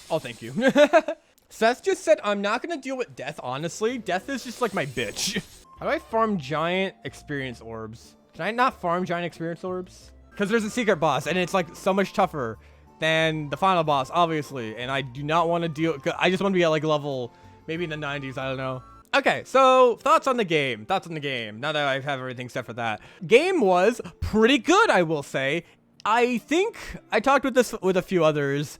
Oh, thank you. Seth just said, I'm not going to deal with death, honestly. Death is just like my bitch. How do I farm giant experience orbs? Can I not farm giant experience orbs? Because there's a secret boss, and it's like so much tougher than the final boss, obviously. And I do not want to deal... I just want to be at like level, maybe in the 90s, I don't know. Okay, so thoughts on the game. Thoughts on the game. Now that I have everything set for that. Game was pretty good, I will say. I think I talked with a few others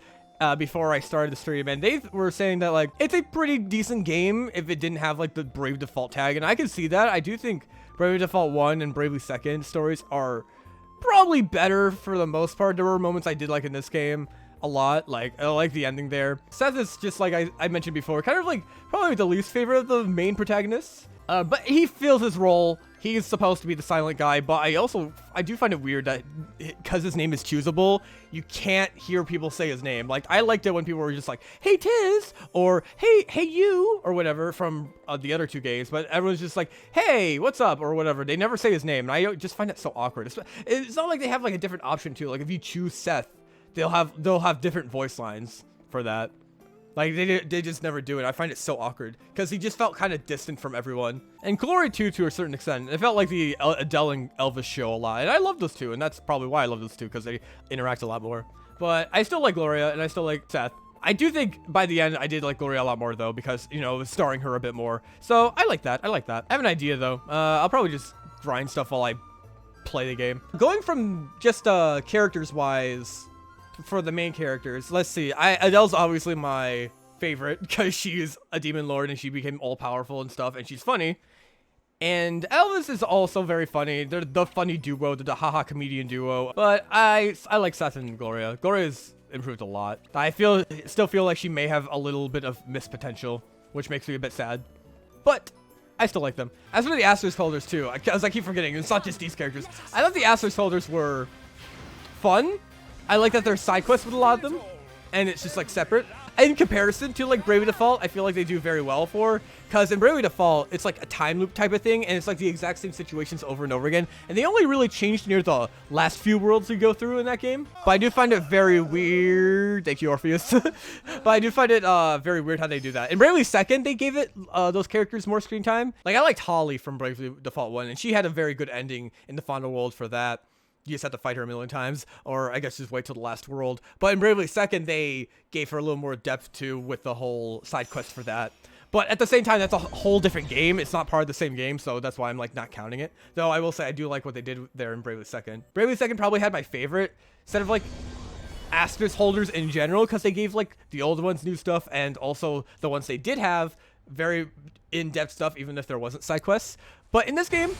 before I started the stream, and they were saying that like it's a pretty decent game if it didn't have like the Brave Default tag, and I can see that. I do think Bravely Default 1 and Bravely Second stories are probably better for the most part. There were moments I did like in this game a lot, like I like the ending there. Seth is just like I mentioned before, kind of like probably the least favorite of the main protagonists, but he feels his role. He's supposed to be the silent guy, but I do find it weird that because his name is choosable, you can't hear people say his name. Like, I liked it when people were just like, hey Tiz, or hey you, or whatever from the other two games, but everyone's just like, hey, what's up, or whatever. They never say his name, and I just find it so awkward. It's not like they have like a different option too. Like if you choose Seth, they'll have different voice lines for that. Like, they just never do it. I find it so awkward because he just felt kind of distant from everyone. And Gloria too, to a certain extent. It felt like the Adelle and Elvis show a lot. And I love those two, and that's probably why I love those two, because they interact a lot more. But I still like Gloria, and I still like Seth. I do think by the end, I did like Gloria a lot more, though, because, you know, it was starring her a bit more. So I like that. I like that. I have an idea, though. I'll probably just grind stuff while I play the game. Going from just characters-wise... For the main characters, let's see. Adelle's obviously my favorite because she's a demon lord and she became all powerful and stuff, and she's funny. And Elvis is also very funny. They're the funny duo, they're the haha comedian duo. But I like Seth and Gloria. Gloria's improved a lot. I still feel like she may have a little bit of missed potential, which makes me a bit sad. But I still like them. As for the asterisk holders too, as I keep forgetting, it's not just these characters. I thought the asterisk holders were fun. I like that there's side quests with a lot of them, and it's just like separate. In comparison to like Bravely Default, I feel like they do very well because in Bravely Default, it's like a time loop type of thing, and it's like the exact same situations over and over again, and they only really changed near the last few worlds we go through in that game. But I do find it very weird. Thank you, Orpheus. But I do find it very weird how they do that. In Bravely Second, they gave it those characters more screen time. Like I liked Holly from Bravely Default 1, and she had a very good ending in the final world for that. You just have to fight her a million times, or I guess just wait till the last world. But in Bravely Second, they gave her a little more depth too with the whole side quest for that. But at the same time, that's a whole different game. It's not part of the same game, so that's why I'm like not counting it. Though I will say I do like what they did there in Bravely Second. Bravely Second probably had my favorite set of like asterisk holders in general, because they gave like the old ones new stuff, and also the ones they did have very in-depth stuff, even if there wasn't side quests. But in this game,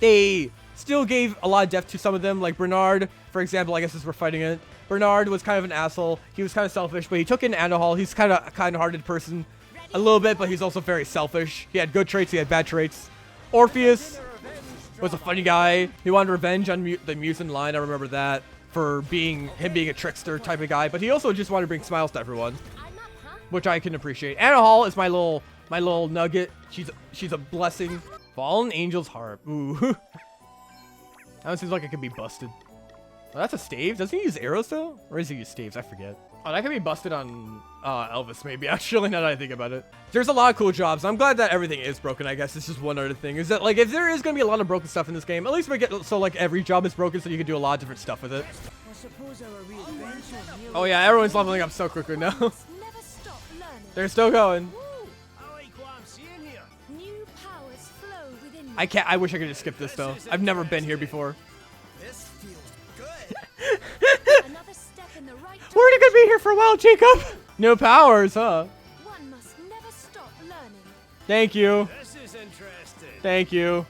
they still gave a lot of depth to some of them, like Bernard, for example. I guess as we're fighting it, Bernard was kind of an asshole. He was kind of selfish, but he took in Adelle. He's kind of a kind-hearted person a little bit, but he's also very selfish. He had good traits, he had bad traits. Orpheus was a funny guy. He wanted revenge on the Muses line, I remember that, for him being a trickster type of guy, but he also just wanted to bring smiles to everyone, which I can appreciate. Adelle is my little nugget. She's a blessing. Fallen Angel's Harp. Ooh. That one seems like it could be busted. Oh, that's a stave? Doesn't he use arrows though? Or does he use staves? I forget. Oh, that could be busted on Elvis maybe, actually, now that I think about it. There's a lot of cool jobs. I'm glad that everything is broken, I guess. It's just one other thing. Is that, like, if there is going to be a lot of broken stuff in this game, at least make it so, like, every job is broken so you can do a lot of different stuff with it. Oh, yeah, everyone's leveling up so quickly now. They're still going. I wish I could just skip this though. I've never been here before. This feels good. We're gonna be here for a while, Jacob. New powers, huh? One must never stop learning. Thank you. This is interesting. Thank you.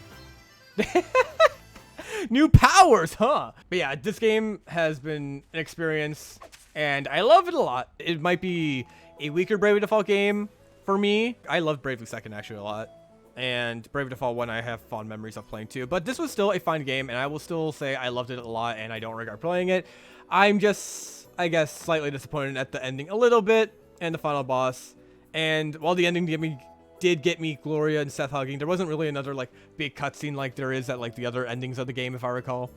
New powers, huh? But yeah, this game has been an experience, and I love it a lot. It might be a weaker Bravely Default game for me. I love Bravely Second actually a lot. And Bravely Default 1 I have fond memories of playing too. But this was still a fun game, and I will still say I loved it a lot, and I don't regret playing it. I'm just, I guess, slightly disappointed at the ending a little bit, and the final boss. And while the ending did get me Gloria and Seth hugging, there wasn't really another like big cutscene like there is at like the other endings of the game, if I recall.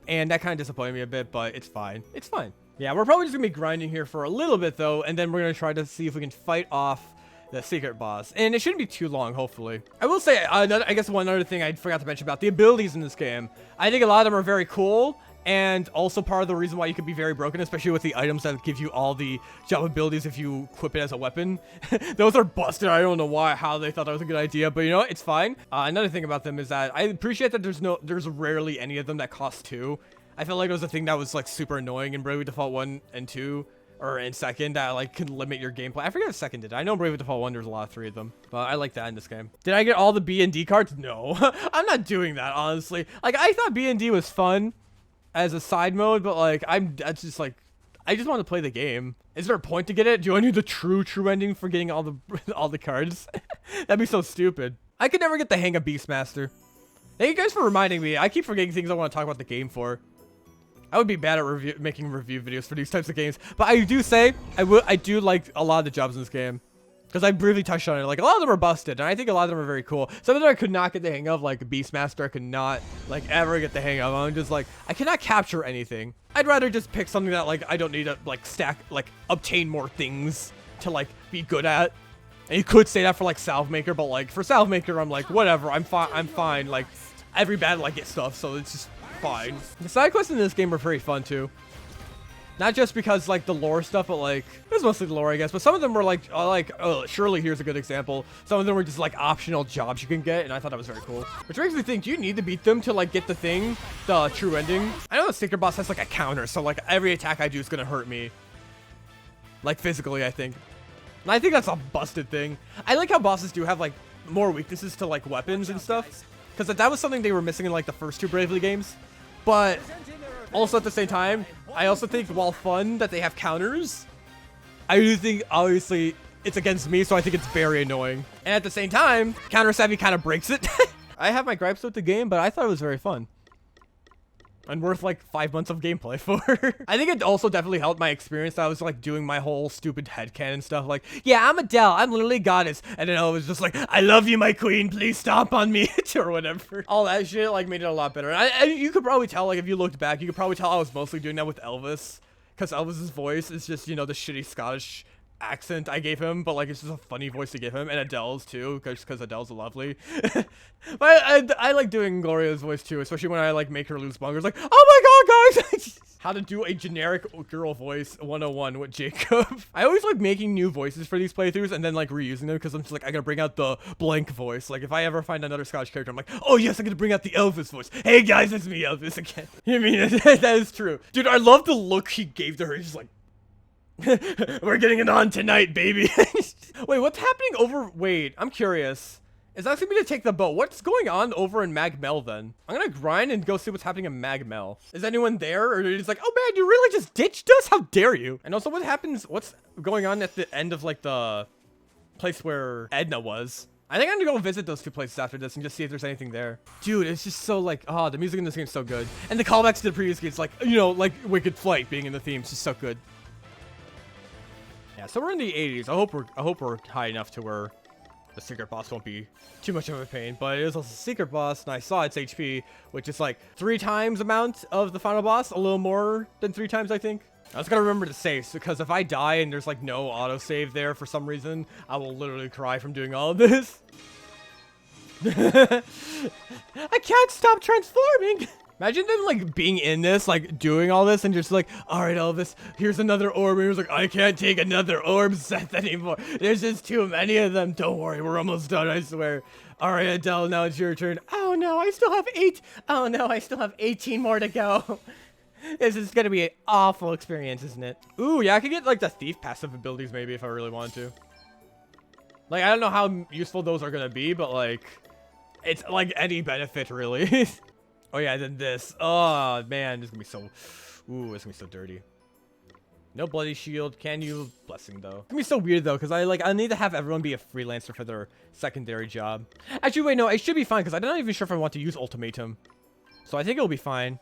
And that kind of disappointed me a bit, but it's fine. It's fine. Yeah, we're probably just gonna be grinding here for a little bit though, and then we're gonna try to see if we can fight off the secret boss. And it shouldn't be too long, hopefully. I will say, I guess one other thing I forgot to mention about the abilities in this game. I think a lot of them are very cool, and also part of the reason why you could be very broken, especially with the items that give you all the jump abilities if you equip it as a weapon. Those are busted. I don't know how they thought that was a good idea, but you know what? It's fine. Another thing about them is that I appreciate that there's rarely any of them that cost 2. I felt like it was a thing that was like super annoying in Bravely Default 1 and 2, or in second, that like can limit your gameplay. I forget if second did. I know Bravely Default 1 there's a lot of 3 of them, but I like that in this game. Did I get all the B and D cards? No. I'm not doing that, honestly. Like, I thought B and D was fun as a side mode, but like that's just like, I just want to play the game. Is there a point to get it? Do I need the true ending for getting all the cards? That'd be so stupid. I could never get the hang of Beastmaster. Thank you guys for reminding me. I keep forgetting things I want to talk about the game for. I would be bad at making review videos for these types of games, but I do say I do like a lot of the jobs in this game, because I briefly touched on it. Like, a lot of them are busted, and I think a lot of them are very cool. Some of them I could not get the hang of, like Beastmaster. I could not like ever get the hang of. I'm just like, I cannot capture anything. I'd rather just pick something that like I don't need to like obtain more things to like be good at. And you could say that for like Salve Maker, but like for Salve Maker, I'm like, whatever. I'm fine. Like, every battle I get stuff, so it's just fine. The side quests in this game are very fun too. Not just because like the lore stuff, but like it was mostly the lore, I guess. But some of them were like oh, surely here's a good example. Some of them were just like optional jobs you can get, and I thought that was very cool. Which makes me think, do you need to beat them to like get the thing, the true ending? I know the secret boss has like a counter, so like every attack I do is gonna hurt me, like physically, I think. And I think that's a busted thing. I like how bosses do have like more weaknesses to like weapons and stuff, because that was something they were missing in like the first 2 Bravely games. But also at the same time, I also think while fun that they have counters, I do think obviously it's against me, so I think it's very annoying. And at the same time, counter savvy kind of breaks it. I have my gripes with the game, but I thought it was very fun. And worth like 5 months of gameplay for. I think it also definitely helped my experience that I was like doing my whole stupid headcanon stuff. Like, yeah, I'm Adele. I'm literally goddess. And then I was just like, I love you, my queen. Please stomp on me. Or whatever. All that shit like made it a lot better. And you could probably tell, like if you looked back, you could probably tell I was mostly doing that with Elvis. Because Elvis's voice is just, you know, the shitty Scottish accent I gave him, but like it's just a funny voice to give him, and Adele's too, because Adele's lovely. But I like doing Gloria's voice too, especially when I like make her lose bongers. Like, oh my god, guys! How to do a generic girl voice 101 with Jacob. I always like making new voices for these playthroughs and then like reusing them, because I'm just like, I gotta bring out the blank voice. Like if I ever find another Scottish character, I'm like, oh yes, I gotta bring out the Elvis voice. Hey guys, it's me, Elvis again. You mean that is true, dude. I love the look he gave to her. He's just like, we're getting it on tonight, baby. Wait, what's happening over? Wait, I'm curious. Is asking me to take the boat. What's going on over in Magmel then? I'm gonna grind and go see what's happening in Magmel. Is anyone there? Or is like, oh man, you really just ditched us? How dare you? And also, what happens? What's going on at the end of like the place where Edna was? I think I'm gonna go visit those 2 places after this and just see if there's anything there. Dude, it's just so like, oh, the music in this game is so good. And the callbacks to the previous games, like, you know, like Wicked Flight being in the theme, is just so good. Yeah, so we're in the 80s. I hope we're high enough to where the secret boss won't be too much of a pain. But it is also a secret boss, and I saw its HP, which is like 3 times amount of the final boss, a little more than 3 times, I think. I was gonna remember to save, because if I die and there's like no autosave there for some reason, I will literally cry from doing all of this. I can't stop transforming. Imagine them like being in this, like doing all this, and just like, all right, Elvis, here's another orb. And he was like, I can't take another orb, Seth, anymore. There's just too many of them. Don't worry, we're almost done, I swear. All right, Adele, now it's your turn. Oh no, I still have 8. Oh no, I still have 18 more to go. This is gonna be an awful experience, isn't it? Ooh, yeah, I could get like the thief passive abilities maybe if I really wanted to. Like, I don't know how useful those are gonna be, but like, it's like any benefit really. Oh yeah, then this. Oh man, this is gonna be so. Ooh, it's gonna be so dirty. No bloody shield. Can you? Blessing though. It's gonna be so weird though, because I need to have everyone be a freelancer for their secondary job. Actually, wait, no, it should be fine, because I'm not even sure if I want to use ultimatum. So I think it'll be fine.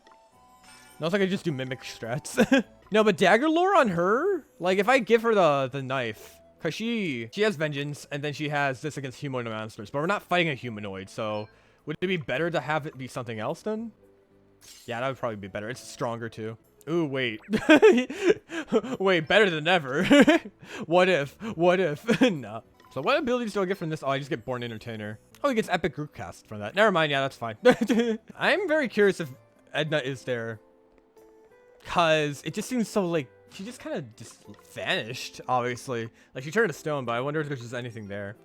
No, it's like I just do mimic strats. No, but dagger lore on her. Like if I give her the knife, because she has vengeance, and then she has this against humanoid monsters, but we're not fighting a humanoid, so. Would it be better to have it be something else then? Yeah, that would probably be better. It's stronger too. Ooh, wait. Wait, better than ever. What if? What if? No. So what abilities do I get from this? Oh, I just get Born Entertainer. Oh, he gets Epic Group Cast from that. Never mind. Yeah, that's fine. I'm very curious if Edna is there. Because it just seems so, like, she just kind of just vanished, obviously. Like, she turned to stone, but I wonder if there's just anything there.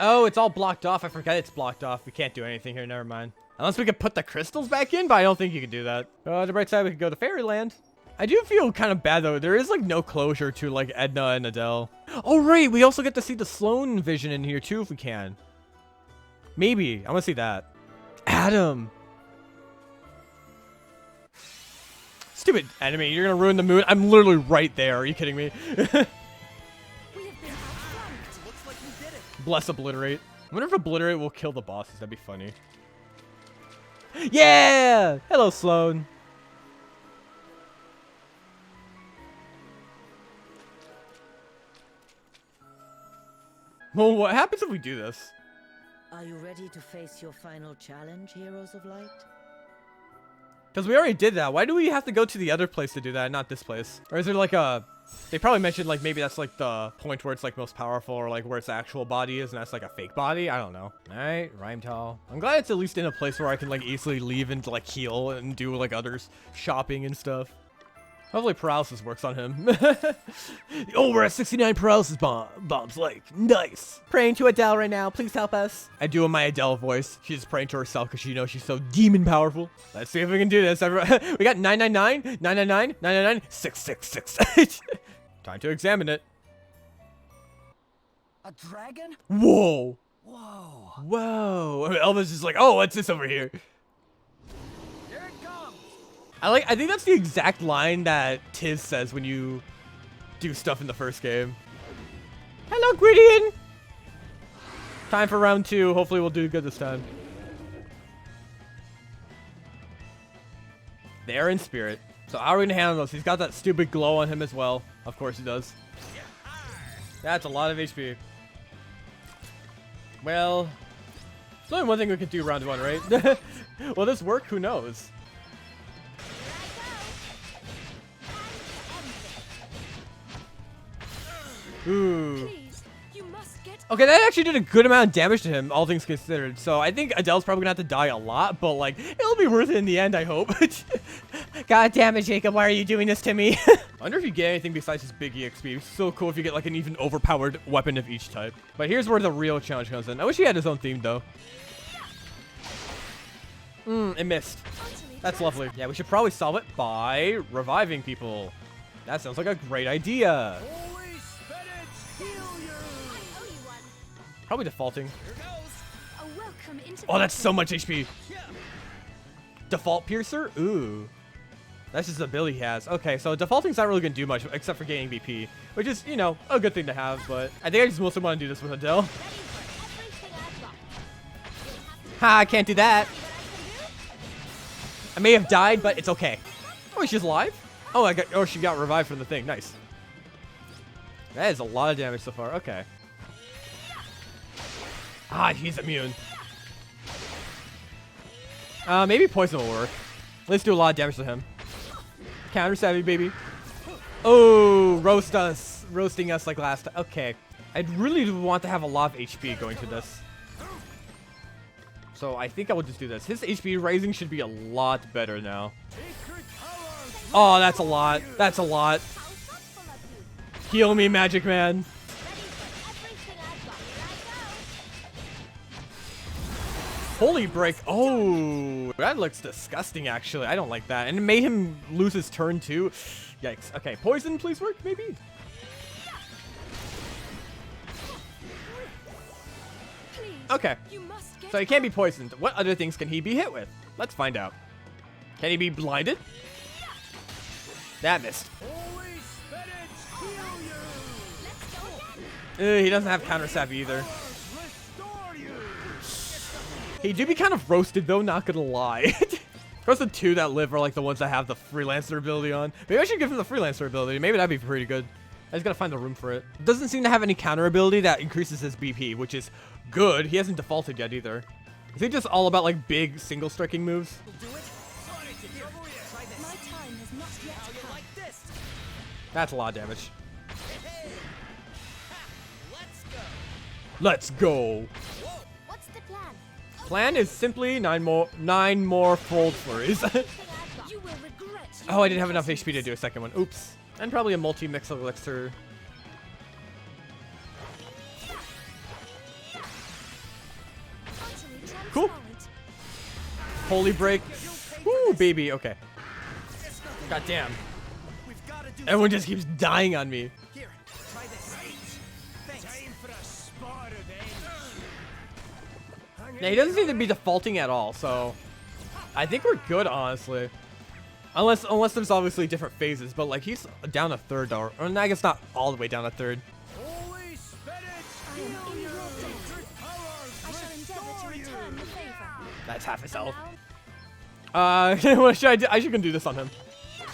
Oh, it's all blocked off. I forget it's blocked off. We can't do anything here. Never mind. Unless we could put the crystals back in, but I don't think you could do that. On the bright side, we could go to Fairyland. I do feel kind of bad, though. There is, like, no closure to, like, Edna and Adelle. Oh, right. We also get to see the Sloan vision in here, too, if we can. Maybe. I want to see that. Adam. Stupid enemy. You're going to ruin the moon. I'm literally right there. Are you kidding me? We have been outflanked. Looks like we did it. Bless Obliterate. I wonder if Obliterate will kill the bosses. That'd be funny. Yeah! Hello, Sloan. Well, what happens if we do this? Are you ready to face your final challenge, Heroes of Light? Because we already did that. Why do we have to go to the other place to do that, not this place? Or is there like a... They probably mentioned like maybe that's like the point where it's like most powerful, or like where its actual body is and that's like a fake body. I don't know. All right, Rhymetall. I'm glad it's at least in a place where I can like easily leave and like heal and do like others shopping and stuff. Hopefully paralysis works on him. Oh, we're at 69 paralysis bombs. Like, nice. Praying to Adelle right now. Please help us. I do in my Adelle voice. She's praying to herself because she knows she's so demon powerful. Let's see if we can do this. We got 999, 999, 999, 666. Time to examine it. A dragon? Whoa. Whoa. Whoa. Elvis is like, oh, what's this over here? Here it comes. I think that's the exact line that Tiz says when you do stuff in the first game. Hello, Gwydion. Time for round 2. Hopefully we'll do good this time. They're in spirit. So how are we gonna handle this? He's got that stupid glow on him as well. Of course he does. That's a lot of HP. Well, there's only one thing we could do round 1, right? Will this work? Who knows? Ooh. Please, you must get Okay, that actually did a good amount of damage to him, all things considered. So I think Adelle's probably gonna have to die a lot, but like, it'll be worth it in the end, I hope. God damn it, Jacob, why are you doing this to me? I wonder if you get anything besides this big EXP. It's so cool if you get like an even overpowered weapon of each type. But here's where the real challenge comes in. I wish he had his own theme though. It missed. utterly That's lovely. Yeah, we should probably solve it by reviving people. That sounds like a great idea. Holy spinach, heal you. I owe you one. Probably defaulting. Here goes. A welcome into Oh, that's so much HP. Default Piercer? Ooh. That's just the ability he has. Okay, so defaulting's not really going to do much except for gaining BP, which is, you know, a good thing to have, but I think I just mostly want to do this with Adelle. ready for everything I've got. Ha, I can't do that. I may have died, but it's okay. Oh, she's alive? Oh, she got revived from the thing. Nice. That is a lot of damage so far. Okay. Ah, he's immune. Maybe poison will work. Let's do a lot of damage to him. Counter savvy, baby. Oh, roasting us like last time. Okay. I'd really want to have a lot of HP going to this. So I think I will just do this. His HP rising should be a lot better now. Oh, that's a lot. That's a lot. How thoughtful of you. Heal me, Magic Man. Ready for everything I've got. Here I go. Holy break. Oh, that looks disgusting, actually. I don't like that. And it made him lose his turn, too. Yikes. Okay, poison, please work, maybe? Please, Okay. you must get So he can't be poisoned. What other things can he be hit with? Let's find out. Can he be blinded? That missed. Holy spinach, heal you. Let's go again. He doesn't have counter savvy either. Restore you. He do be kind of roasted though, not gonna lie. Of course, the 2 that live are like the ones that have the freelancer ability on. Maybe I should give him the freelancer ability. Maybe that'd be pretty good. I just gotta find the room for it. Doesn't seem to have any counter ability that increases his BP, which is good. He hasn't defaulted yet either. Is it just all about like big single striking moves? Do it. Sonic, it's over here. Try this. My time has That's a lot of damage. Hey. Let's go. Let's go. What's the plan? Plan is simply nine more fold flurries. Everything I've got. You will regret. Oh, I didn't have enough HP to do a second one. Oops. And probably a multi-mix elixir. Utterly Cool. transparent. Holy break. Ooh, baby. Okay. God damn. We've got to do Everyone just keeps dying on me. Here, try this. Thanks. Time for a spot of energy. Yeah, he doesn't seem to be defaulting at all, so I think we're good, honestly. Unless there's obviously different phases, but like he's down a third, or I guess not all the way down a third. Holy spinach, I am heal in you. your debt. Good powers I shall endeavor to restore return you. the favor. That's half his health. Now, What should I do? I should do this on him. I'm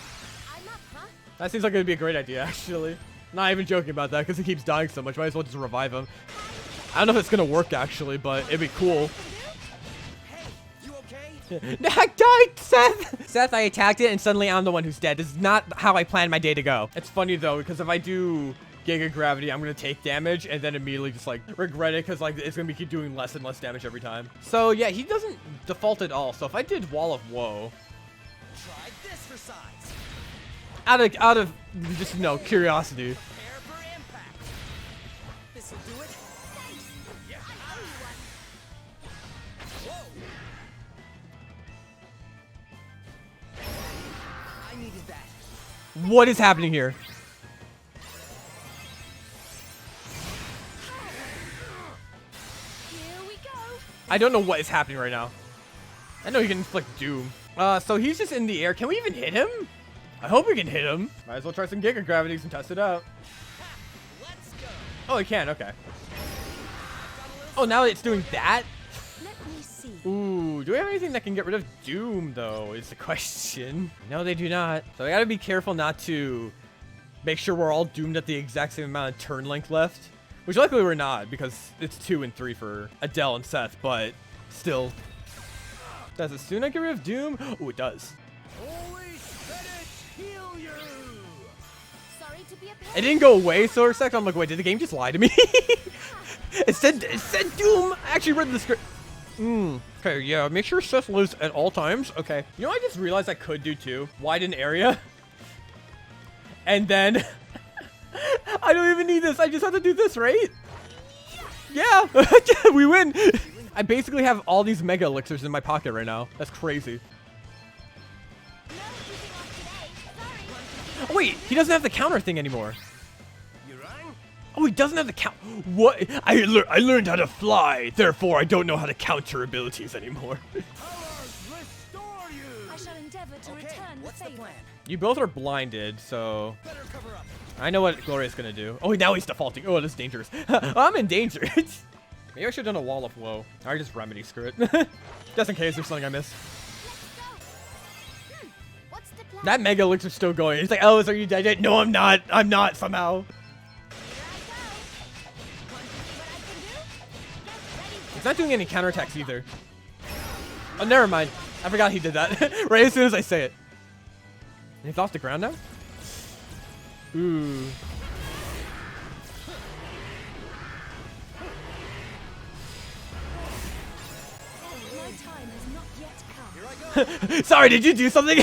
up, huh? That seems like it'd be a great idea, actually. Not even joking about that, because he keeps dying so much. Might as well just revive him. I don't know if it's gonna work, actually, but it'd be cool. Hey, you okay? I died, Seth! Seth, I attacked it, and suddenly I'm the one who's dead. This is not how I planned my day to go. It's funny, though, because if I do Giga Gravity, I'm gonna take damage, and then immediately just, like, regret it, because, like, it's gonna keep doing less and less damage every time. So, yeah, he doesn't default at all. So if I did Wall of Woe, Try this for size. out of just, you know, curiosity. Prepare for impact. This'll do it. Thanks. Yeah. I owe you one. Whoa. I needed that. What is happening here? Here we go. I don't know what is happening right now. I know he can inflict doom. So he's just in the air. Can we even hit him? I hope we can hit him. Might as well try some Giga Gravities and test it out. Let's go. Oh, it can. Okay. Oh, now it's doing that? Let me see. Ooh, do we have anything that can get rid of doom, though, is the question. No, they do not. So I gotta be careful not to make sure we're all doomed at the exact same amount of turn length left. Which luckily we're not, because it's 2 and 3 for Adele and Seth, but still. Does it soon I get rid of doom? Oh, it does. Holy spinach, heal you. Sorry to be a pain. It didn't go away for a second. I'm like, wait, did the game just lie to me? it said doom. I actually read the script. Okay, yeah, make sure Seth lives at all times. Okay. You know what I just realized I could do too? Widen area. And then I don't even need this. I just have to do this, right? Yeah, we win. I basically have all these mega elixirs in my pocket right now. That's crazy. No keeping off today. Sorry. Oh, wait, he doesn't have the counter thing anymore. You rang? Oh, he doesn't have the count. What? I learned how to fly. Therefore, I don't know how to counter abilities anymore. Powers restore you. I shall endeavor to Okay, return the what's the favor. plan? You both are blinded, so Better cover up. I know what Gloria's gonna do. Oh, now he's defaulting. Oh, that's dangerous. I'm in danger. Maybe I should have done a Wall of Woe. Or just remedy, screw it. Just in case there's something I missed. Let's go. What's the plan? That mega elixir's still going. He's like, Elvis, are you dead yet? No, I'm not. I'm not somehow. Here I go. Want to see what I can do? Get ready for He's not doing any counterattacks either. Oh, never mind. I forgot he did that. Right as soon as I say it. And he's off the ground now? Ooh. my time has not yet come. Here I go. Sorry, did you do something?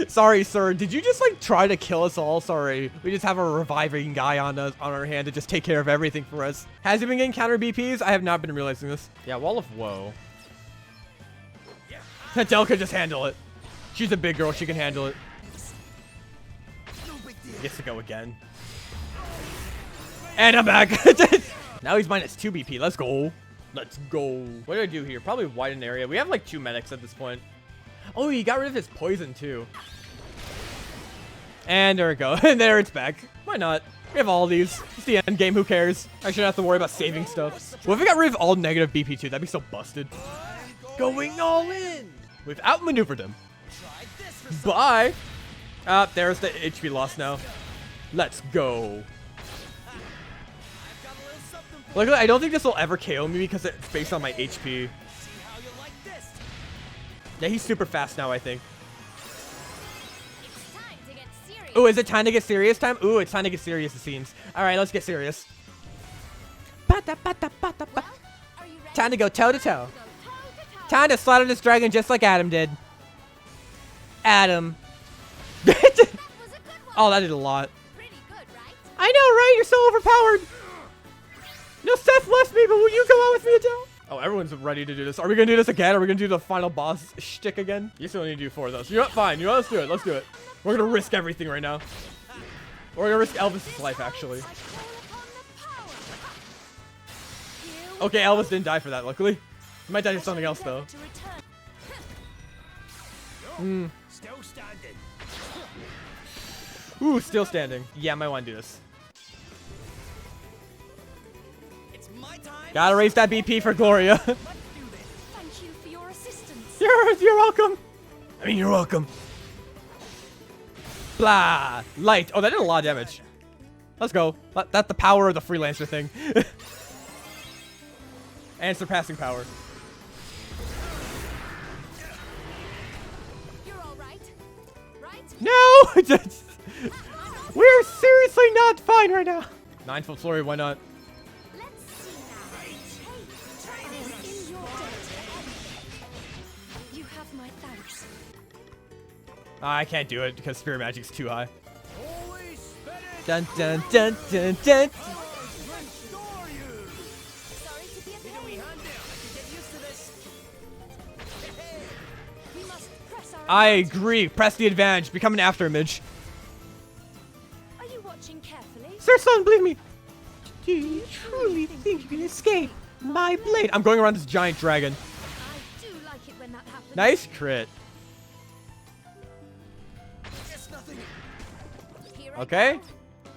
Sorry, sir. Did you just like try to kill us all? Sorry. We just have a reviving guy on our hand to just take care of everything for us. Has he been getting counter BPs? I have not been realizing this. Yeah, Wall of Woe. Adele could just handle it. She's a big girl. She can handle it. No big deal. Gets to go again. And I'm back. Now he's minus 2 BP. Let's go. Let's go. What do I do here? Probably widen area. We have like 2 medics at this point. Oh, he got rid of his poison too. And there we go. And there it's back. Why not? We have all these. It's the end game. Who cares? I shouldn't have to worry about saving stuff. What if we got rid of all negative BP too? That'd be so busted. Going all in. We've outmaneuvered him. Try this for Bye. There's the HP loss now. Let's go. I've got a little something for Luckily, I don't think this will ever KO me because it's based on my HP. you. See how you like this. Yeah, he's super fast now, I think. It's time to get serious. Ooh, is it time to get serious time? Ooh, it's time to get serious, it seems. All right, let's get serious. Time to go toe to toe. Time to slaughter this dragon just like Adam did. Adam. Oh, that did a lot. Pretty good, right? I know, right? You're so overpowered. No, Seth left me, but will you come out with me, Adelle? Oh, everyone's ready to do this. Are we gonna do this again? Are we gonna do the final boss shtick again? You still need to do 4 of those. You know what? Fine. You know, let's do it. Let's do it. We're gonna risk everything right now. We're gonna risk Elvis' life, actually. Okay, Elvis didn't die for that, luckily. He might die to something else, though. Still standing. Ooh, still standing. Yeah, I might want to do this. It's my time. Gotta raise that BP for Gloria. Thank you for your assistance. You're welcome. I mean, you're welcome. Blah. Light. Oh, that did a lot of damage. Let's go. That's the power of the freelancer thing. And surpassing power. You're all right. Right? No! We're seriously not fine right now. 9-foot flurry, why not? Let's see now. Hey, try this in your day. You have my thanks. I can't do it because spirit magic's too high. Holy spirit. Dun dun dun dun dun. Restore you. Sorry to be a Need a pain. wee hand there. I can get used to this. We must press our I advantage. agree. Press the advantage. Become an afterimage. Are you watching carefully? Sir Son, believe me. Do you truly think you can escape my blade? I'm going around this giant dragon. I do like it when that happens. Nice crit. It's nothing. Here I Okay.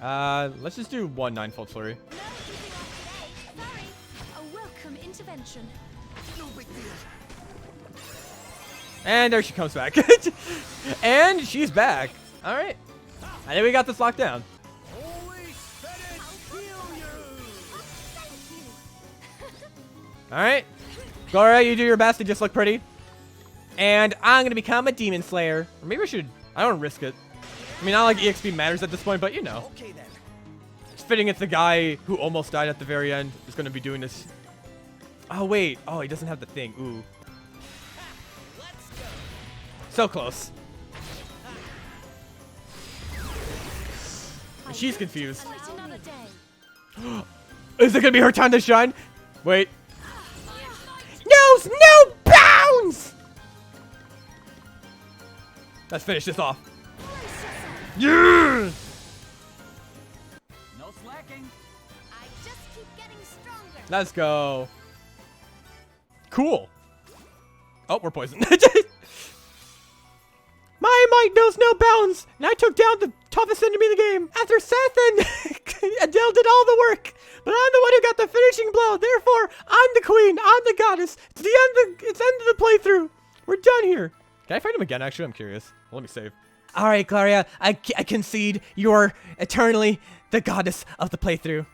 go. Let's just do 1 9-fold flurry. No keeping off today. Sorry. A welcome intervention. No big deal. And there she comes back. And she's back. All right. I think we got this locked down. Holy spirit, heal you. Thank you. All right. Gloria, you do your best to just look pretty. And I'm going to become a demon slayer. Or maybe I should. I don't risk it. I mean, not like EXP matters at this point, but you know. Okay then. It's fitting it's the guy who almost died at the very end is going to be doing this. Oh, wait. Oh, he doesn't have the thing. Ooh. Let's go. So close. I She's live to confused. fight another day. Is it going to be her time to shine? Wait. No bounds! Let's finish this off. Yeah! No slacking. I just keep getting stronger. Let's go. Cool. Oh, we're poisoned. My might knows no bounds, and I took down the toughest enemy in the game. After Seth and Adelle did all the work, but I'm the one who got the finishing blow. Therefore, I'm the queen. I'm the goddess. It's the end of the playthrough. We're done here. Can I fight him again? Actually, I'm curious. Let me save. All right, Gloria. I concede you're eternally the goddess of the playthrough.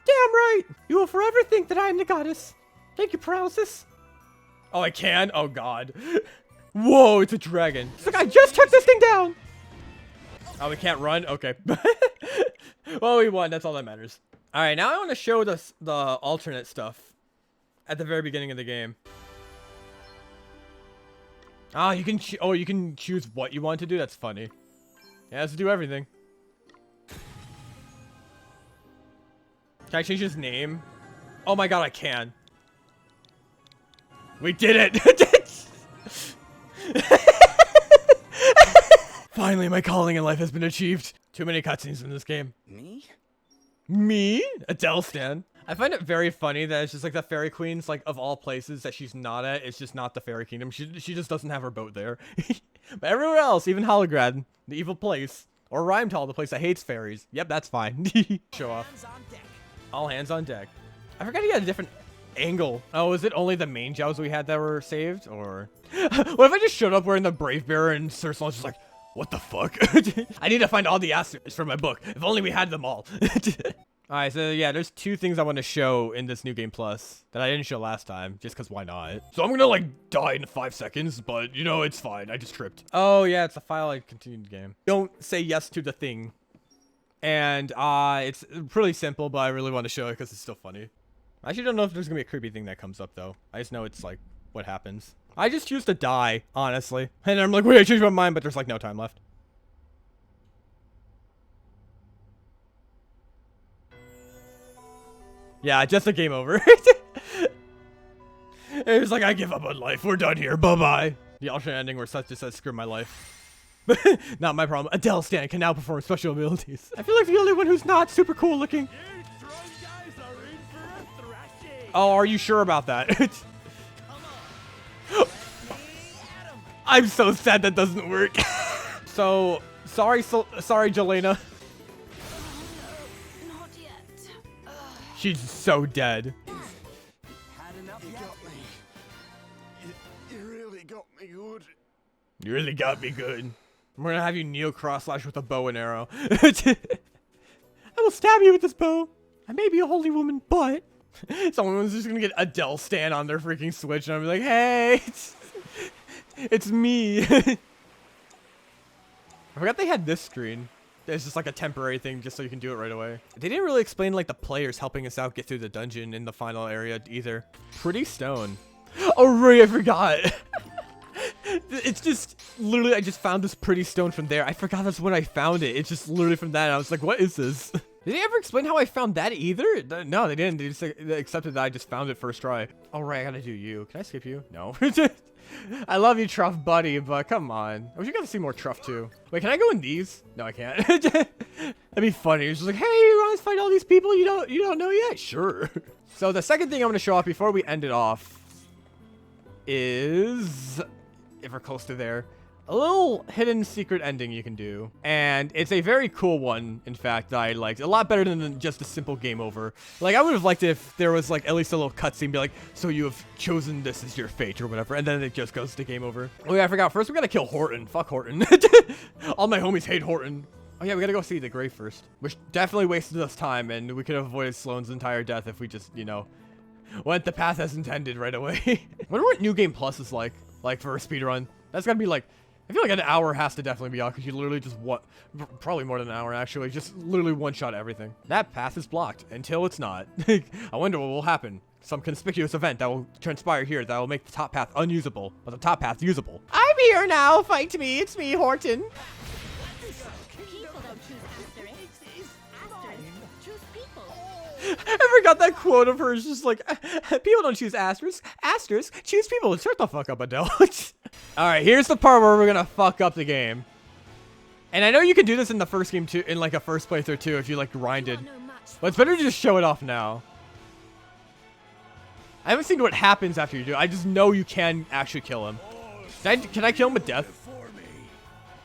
Damn right. You will forever think that I am the goddess. Thank you, paralysis. Oh, I can? Oh, God. Whoa, it's a dragon. It's like, I just took this thing down. Oh, we can't run? Okay. Well, we won. That's all that matters. All right, now I want to show the alternate stuff at the very beginning of the game. Oh, you can choose what you want to do. That's funny. Yeah, let's do everything. Can I change his name? Oh my God, I can. We did it. Finally, my calling in life has been achieved. Too many cutscenes in this game. Me? Me? Adelle stan. I find it very funny that it's just like the Fairy Queen's, like, of all places that she's not at, it's just not the Fairy Kingdom. She just doesn't have her boat there. But everywhere else, even Holograd, the evil place, or Rhymetall, the place that hates fairies. Yep, that's fine. Show off. Hands on deck. All hands on deck. I forgot he had a different angle. Oh, is it only the main Jows we had that were saved? Or what if I just showed up wearing the Brave Bearer and Sir Solon's just like, what the fuck? I need to find all the answers for my book. If only we had them all. All right, so yeah, there's two things I want to show in this New Game Plus that I didn't show last time, just because why not? So I'm gonna like die in 5 seconds, but you know, it's fine. I just tripped. Oh yeah, it's a file I continued the game. Don't say yes to the thing. And it's pretty simple, but I really want to show it because it's still funny. I actually don't know if there's gonna be a Kirby thing that comes up though. I just know it's like what happens. I just choose to die, honestly. And I'm like, wait, I changed my mind, but there's like no time left. Yeah, just a game over. It was like, I give up on life. We're done here. Bye-bye. The alternate ending where Seth just says, screw my life. Not my problem. Adelle Stan can now perform special abilities. I feel like the only one who's not super cool looking. Oh, are you sure about that? I'm so sad that doesn't work. So, sorry, Jelena. Not yet. She's so dead. Had enough yet? You really got me good. You really got me good. I'm gonna have you kneel cross-slash with a bow and arrow. I will stab you with this bow. I may be a holy woman, but someone's just gonna get Adelle Stan on their freaking Switch, and I'll be like, hey, it's me. I forgot they had this screen. It's just like a temporary thing just so you can do it right away. They didn't really explain like the players helping us out get through the dungeon in the final area either. Pretty stone. Oh, right, I forgot. It's just literally, I just found this pretty stone from there. I forgot that's when I found it. It's just literally from that. And I was like, what is this? Did they ever explain how I found that either? No, they didn't. They just accepted that I just found it first try. All right, I gotta do you. Can I skip you? No. I love you, Truff buddy, but come on. I wish you got to see more Truff too. Wait, can I go in these? No, I can't. That'd be funny. It's just like, hey, you want to fight all these people you don't know yet? Sure. So the second thing I'm gonna show off before we end it off is, if we're close to there, a little hidden secret ending you can do. And it's a very cool one, in fact, that I liked. A lot better than just a simple game over. Like, I would have liked it if there was, like, at least a little cutscene, be like, so you have chosen this as your fate, or whatever, and then it just goes to game over. Oh yeah, I forgot. First, we gotta kill Horton. Fuck Horton. All my homies hate Horton. Oh yeah, we gotta go see the grave first. Which definitely wasted us time, and we could have avoided Sloane's entire death if we just, you know, went the path as intended right away. I wonder what New Game Plus is like for a speedrun. That's gotta be like, I feel like an hour has to definitely be out because you literally just probably more than an hour actually, just literally one-shot everything. That path is blocked until it's not. I wonder what will happen. Some conspicuous event that will transpire here that will make the top path unusable, but the top path usable. I'm here now, fight me, it's me, Horton. People don't choose asterisks. Asterisks choose people. I forgot that quote of hers, just like, people don't choose asterisks, asterisks choose people. Shut the fuck up, Adele. Alright, here's the part where we're gonna fuck up the game. And I know you can do this in the first game too, in like a first playthrough too, if you like grinded. But it's better to just show it off now. I haven't seen what happens after you do it. I just know you can actually kill him. Can I kill him with death?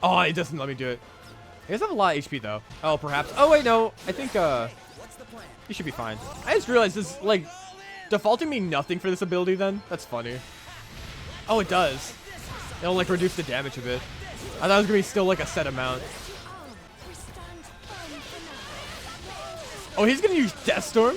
Oh, it doesn't let me do it. He does have a lot of HP though. Oh, perhaps. Oh wait, no. I think you should be fine. I just realized this, like, defaulting me nothing for this ability then? That's funny. Oh, it does. It'll like reduce the damage a bit. I thought it was gonna be still like a set amount. Oh, he's gonna use Death Storm?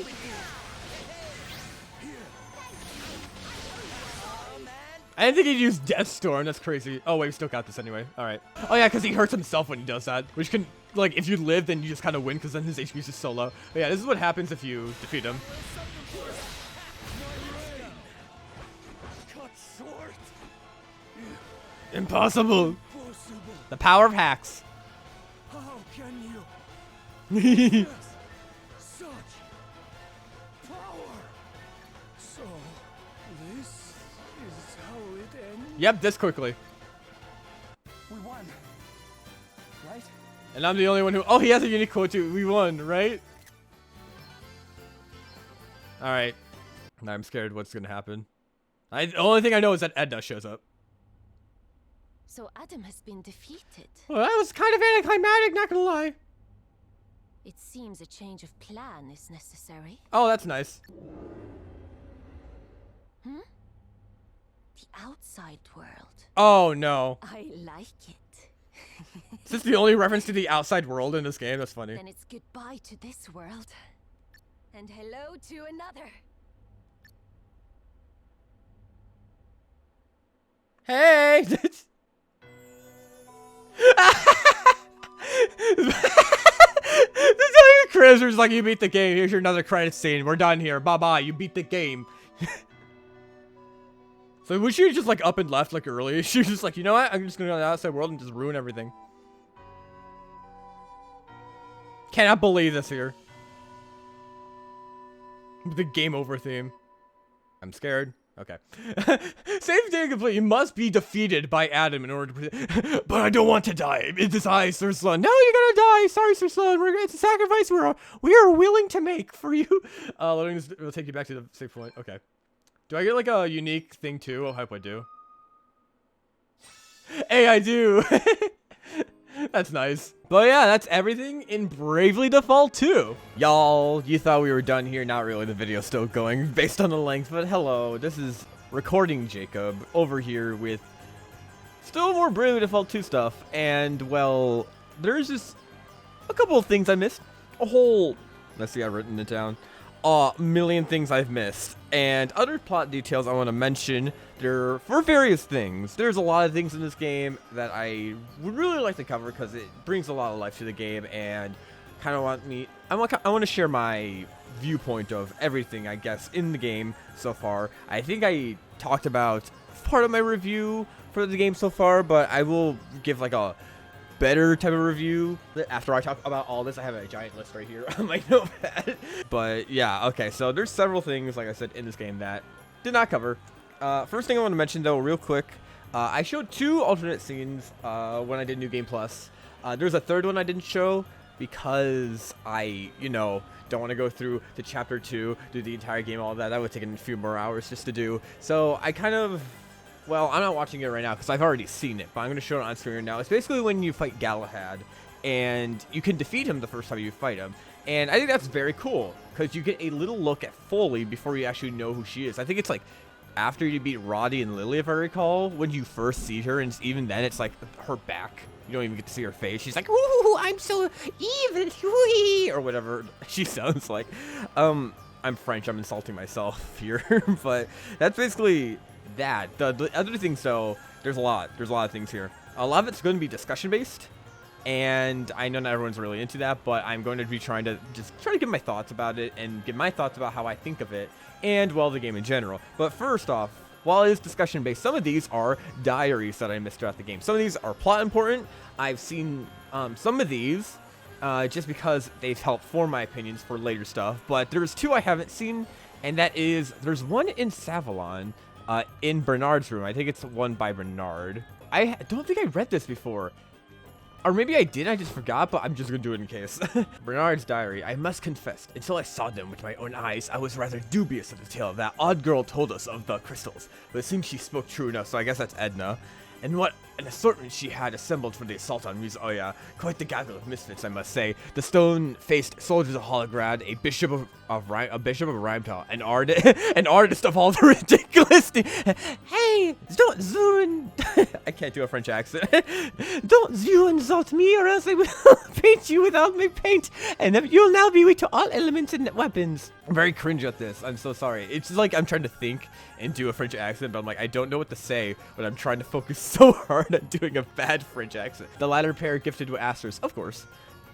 I didn't think he'd use Death Storm. That's crazy. Oh, wait, we still got this anyway. All right. Oh, yeah, because he hurts himself when he does that. Which can, like, if you live, then you just kind of win because then his HP is just so low. But yeah, this is what happens if you defeat him. Impossible. The power of hacks. How can you? Such power. So this is how it ends. Yep, this quickly. We won, right? And I'm the only one who... Oh, he has a unique quote too. We won, right? All right. Now I'm scared what's going to happen. The only thing I know is that Edna shows up. So Adam has been defeated. Well, that was kind of anticlimactic, not gonna lie. It seems a change of plan is necessary. Oh, that's nice. Hmm? The outside world. Oh, no. I like it. Is this the only reference to the outside world in this game? That's funny. Then it's goodbye to this world. And hello to another. Hey! Cruiser's like, you beat the game. Here's your another credit scene. We're done here. Bye-bye. You beat the game. So was she just like up and left like early? She was just like, you know what? I'm just gonna go to the outside world and just ruin everything. Cannot believe this here. The game over theme. I'm scared. Okay. Save data complete. You must be defeated by Adam in order to. But I don't want to die. It is I, Sir Sloan. No, you're gonna die. Sorry, Sir Sloan. It's a sacrifice we are willing to make for you. Let me just, we'll take you back to the save point. Okay. Do I get like a unique thing too? I hope I do. Hey, I do. That's nice. But yeah, that's everything in Bravely Default 2. Y'all, you thought we were done here. Not really. The video's still going based on the length. But hello, this is Recording Jacob over here with still more Bravely Default 2 stuff. And, well, there's just a couple of things I missed. A whole, let's see, I've written it down. A million things I've missed. And other plot details I want to mention. They're for various things. There's a lot of things in this game that I would really like to cover because it brings a lot of life to the game and kind of I want to share my viewpoint of everything, I guess, in the game so far. I think I talked about part of my review for the game so far, but I will give like a better type of review after I talk about all this. I have a giant list right here on my notepad. But yeah, okay, so there's several things, like I said, in this game that did not cover. First thing I want to mention though, real quick, I showed 2 alternate scenes when I did New Game Plus. There's a third one I didn't show because I, don't want to go through the chapter 2, do the entire game, all that. That would take a few more hours just to do. So I kind of, well, I'm not watching it right now because I've already seen it, but I'm going to show it on screen right now. It's basically when you fight Galahad, and you can defeat him the first time you fight him. And I think that's very cool because you get a little look at Foley before you actually know who she is. I think it's like after you beat Roddy and Lily, if I recall, when you first see her, and even then it's like her back. You don't even get to see her face. She's like, "Ooh, I'm so evil," or whatever she sounds like. I'm French. I'm insulting myself here, but that's basically that. The other things, though, there's a lot. There's a lot of things here. A lot of it's going to be discussion based, and I know not everyone's really into that, but I'm going to be trying to give my thoughts about it and give my thoughts about how I think of it. And, well, the game in general. But first off, while it is discussion-based, some of these are diaries that I missed throughout the game. Some of these are plot important. I've seen some of these just because they've helped form my opinions for later stuff. But there's 2 I haven't seen, and that is, there's one in Savalon in Bernard's room. I think it's one by Bernard. I don't think I read this before. Or maybe I did, I just forgot, but I'm just gonna do it in case. Bernard's diary. I must confess, until I saw them with my own eyes, I was rather dubious of the tale that odd girl told us of the crystals. But it seems she spoke true enough, so I guess that's Edna. And what an assortment she had assembled for the assault on Muses. Oh yeah, quite the gaggle of misfits, I must say. The stone-faced soldiers of Holograd, a bishop of Rhymetall, an artist of all the ridiculous things. Hey, don't zoom. I can't do a French accent. Don't you insult me, or else I will paint you without my paint, and you'll now be weak to all elements and weapons. I'm very cringe at this. I'm so sorry. It's like I'm trying to think and do a French accent, but I'm like, I don't know what to say, but I'm trying to focus so hard on doing a bad French accent. The latter pair gifted with asters, of course.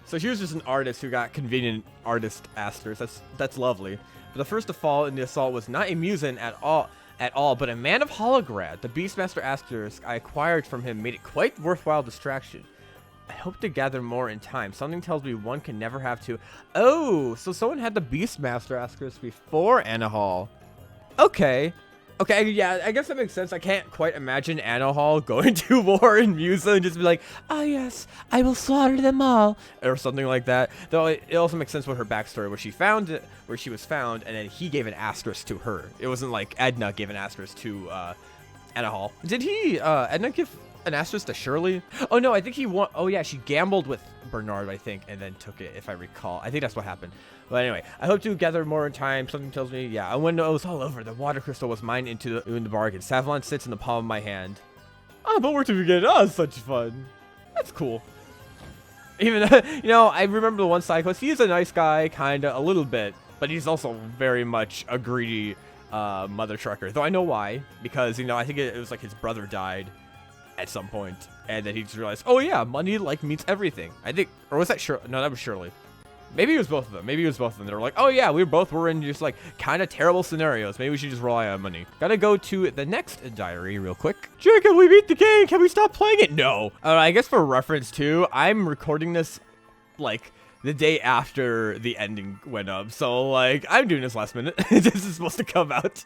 So here's just an artist who got convenient artist asters. That's lovely. But the first to fall in the assault was not a musin at all, but a man of Holograd. The Beastmaster asterisk I acquired from him made it quite worthwhile distraction. I hope to gather more in time. Something tells me one can never have two. Oh, so someone had the Beastmaster asterisk before Anahal. Okay, yeah, I guess that makes sense. I can't quite imagine Anahal going to war in Musa and just be like, "Ah, yes, I will slaughter them all," or something like that. Though it also makes sense with her backstory, where she was found, and then he gave an asterisk to her. It wasn't like Edna gave an asterisk to Anahal. Did he Edna give an asterisk to Shirley? Oh no, I think he won. Oh yeah, she gambled with Bernard, I think, and then took it, if I recall. I think that's what happened. But anyway, I hope to gather more in time. Something tells me, yeah, when it was all over, the water crystal was mine in the bargain. Savalon sits in the palm of my hand. Oh, but we're together. Oh, such fun. That's cool. Even, I remember the one side quest. He is a nice guy, kinda, a little bit. But he's also very much a greedy mother trucker. Though I know why. Because, you know, I think it was like his brother died at some point. And then he just realized, oh yeah, money like means everything. I think, or was that Shirley? No, that was Shirley. Maybe it was both of them. Maybe it was both of them. They were like, oh yeah, we both were in just like kind of terrible scenarios. Maybe we should just rely on money. Gotta go to the next diary real quick. Jacob, we beat the game. Can we stop playing it? No. I guess for reference too, I'm recording this like the day after the ending went up. So like I'm doing this last minute. This is supposed to come out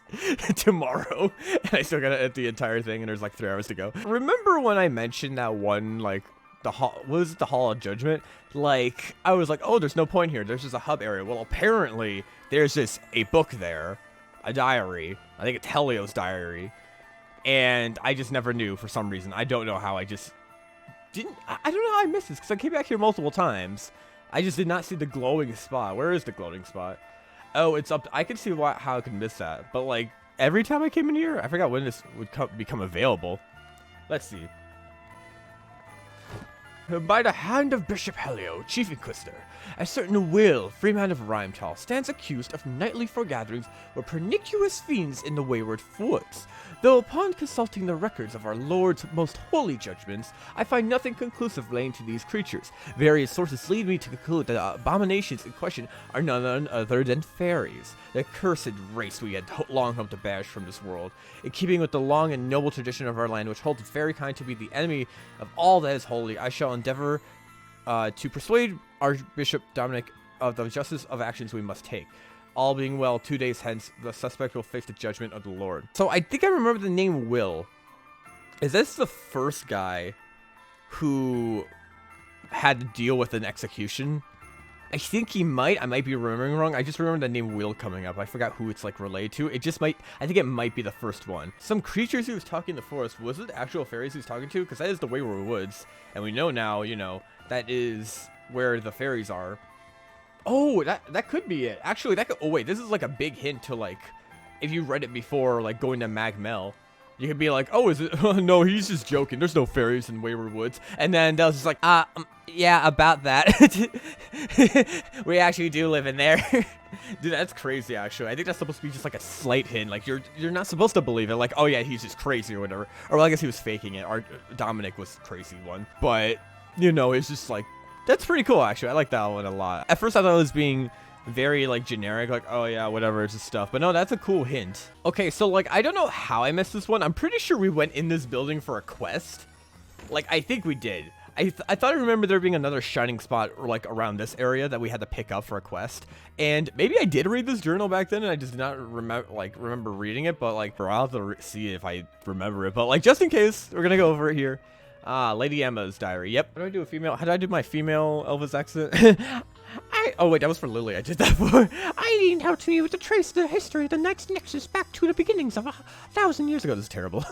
tomorrow. And I still gotta edit the entire thing and there's like 3 hours to go. Remember when I mentioned that one like the hall, was it the Hall of Judgment? Like, I was like, oh, there's no point here. There's just a hub area. Well, apparently, there's just a book there, a diary. I think it's Helio's diary. And I just never knew for some reason. I don't know how I just didn't. I don't know how I missed this because I came back here multiple times. I just did not see the glowing spot. Where is the glowing spot? Oh, it's up. I can see how I could miss that. But, like, every time I came in here, I forgot when this would become available. Let's see. By the hand of Bishop Helio, Chief Inquisitor, a certain Will, Freeman of Rhymetall, stands accused of nightly foregatherings with pernicious fiends in the wayward woods. Though upon consulting the records of our Lord's most holy judgments, I find nothing conclusive relating to these creatures. Various sources lead me to conclude that the abominations in question are none other than fairies, the cursed race we had long hoped to banish from this world. In keeping with the long and noble tradition of our land, which holds fairy kind to be the enemy of all that is holy, I shall endeavor to persuade Archbishop Dominic of the justice of actions we must take. All being well, 2 days hence, the suspect will face the judgment of the Lord. So I think I remember the name Will. Is this the first guy who had to deal with an execution? I think he might. I might be remembering wrong. I just remember the name Will coming up. I forgot who it's like related to. It just might. I think it might be the first one. Some creatures he was talking in the forest. Was it actual fairies he was talking to? Because that is the Wayward Woods, and we know now. You know that is where the fairies are. Oh, that could be it. Actually, that could. Oh wait, this is like a big hint to like, if you read it before, like going to Magmel. You could be like, oh, is it? No, he's just joking. There's no fairies in Wayward Woods. And then that was just like, yeah, about that. We actually do live in there. Dude, that's crazy, actually. I think that's supposed to be just like a slight hint. Like, you're not supposed to believe it. Like, oh, yeah, he's just crazy or whatever. Or, well, I guess he was faking it. Or Dominic was crazy one. But, you know, it's just like, that's pretty cool, actually. I like that one a lot. At first, I thought it was being very like generic, like, oh yeah, whatever, it's just stuff. But no, that's a cool hint. Okay, so like, I don't know how I missed this one. I'm pretty sure we went in this building for a quest. Like, I think we did. I thought I remember there being another shining spot like around this area that we had to pick up for a quest. And maybe I did read this journal back then and I just did not remember reading it. But like, I'll have to see if I remember it. But like, just in case, we're gonna go over it here. Lady Emma's diary. Yep. How do I do a female? How do I do my female Elvis accent? Oh wait, that was for Lily. I did that for. Eileen helped me with the trace the history of the Knight's Nexus back to the beginnings of 1,000 years ago. This is terrible.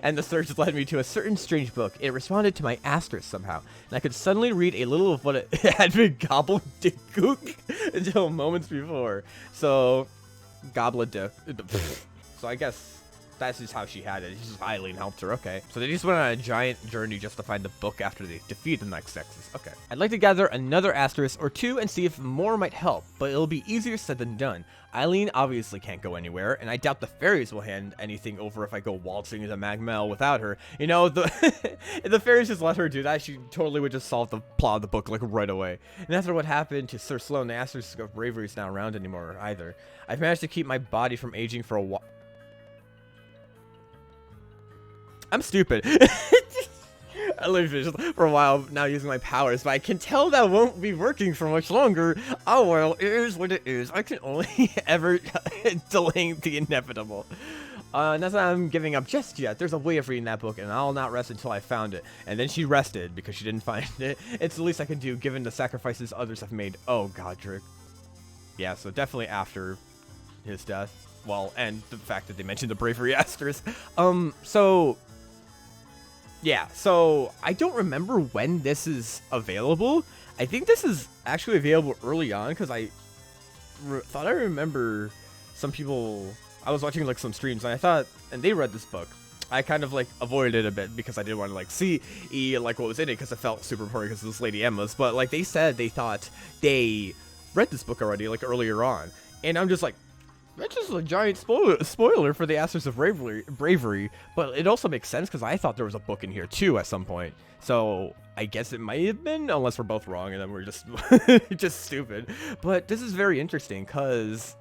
And the search led me to a certain strange book. It responded to my asterisk somehow, and I could suddenly read a little of what it had been gobbledygook until moments before. So, gobbledygook. So I guess that's just how she had it. It's just Eileen helped her. Okay. So they just went on a giant journey just to find the book after they defeat the Knight's Nexus. Okay. I'd like to gather another asterisk or two and see if more might help, but it'll be easier said than done. Eileen obviously can't go anywhere, and I doubt the fairies will hand anything over if I go waltzing into Magmel without her. You know, if the fairies just let her do that, she totally would just solve the plot of the book like right away. And after what happened to Sir Sloan, the asterisk of bravery is not around anymore either. I've managed to keep my body from aging for a while. I'm stupid. I lived for a while now using my powers, but I can tell that won't be working for much longer. Oh well, it is what it is. I can only ever delay the inevitable. Not that I'm giving up just yet. There's a way of reading that book, and I'll not rest until I found it. And then she rested because she didn't find it. It's the least I can do given the sacrifices others have made. Oh, Godric. Yeah, so definitely after his death. Well, and the fact that they mentioned the bravery asterisk. Yeah, so I don't remember when this is available. I think this is actually available early on because I thought I remember some people. I was watching like some streams and I thought, and they read this book. I kind of like avoided it a bit because I didn't want to like see like what was in it because it felt super important because it was Lady Emma's. But like they said, they thought they read this book already like earlier on. And I'm just like, that's just a giant spoiler for the Asterisk of Bravery, but it also makes sense because I thought there was a book in here too at some point. So I guess it might have been, unless we're both wrong and then we're just just stupid. But this is very interesting because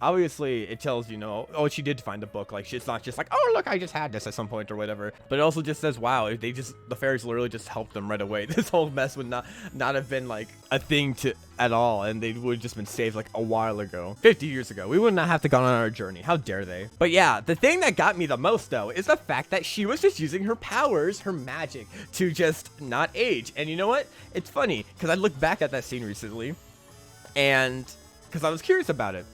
obviously it tells oh, she did find the book. Like, it's not just like, oh look, I just had this at some point or whatever. But it also just says, wow, the fairies literally just helped them right away. This whole mess would not have been like a thing at all, and they would have just been saved like a while ago, 50 years ago. We would not have to go on our journey. How dare they? But yeah, the thing that got me the most though is the fact that she was just using her powers, her magic, to just not age. And you know what? It's funny because I looked back at that scene recently, and because I was curious about it.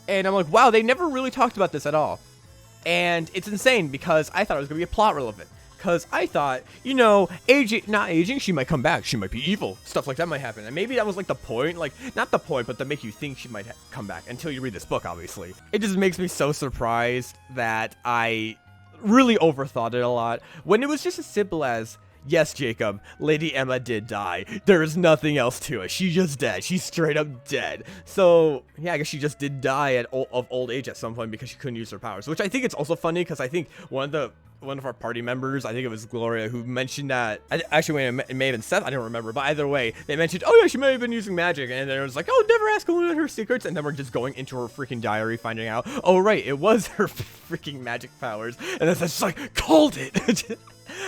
And I'm like, wow, they never really talked about this at all. And it's insane because I thought it was going to be a plot relevant. Because I thought, not aging, she might come back. She might be evil. Stuff like that might happen. And maybe that was like the point. Like, not the point, but to make you think she might come back until you read this book, obviously. It just makes me so surprised that I really overthought it a lot. When it was just as simple as, yes, Jacob, Lady Emma did die. There is nothing else to it. She's just dead. She's straight up dead. So, yeah, I guess she just did die of old age at some point because she couldn't use her powers. Which I think it's also funny because I think one of our party members, I think it was Gloria, who mentioned that. Actually, it may have been Seth, I don't remember. But either way, they mentioned, oh yeah, she may have been using magic. And then it was like, oh, never ask one of her secrets. And then we're just going into her freaking diary, finding out, oh right, it was her freaking magic powers. And it's just like, called it.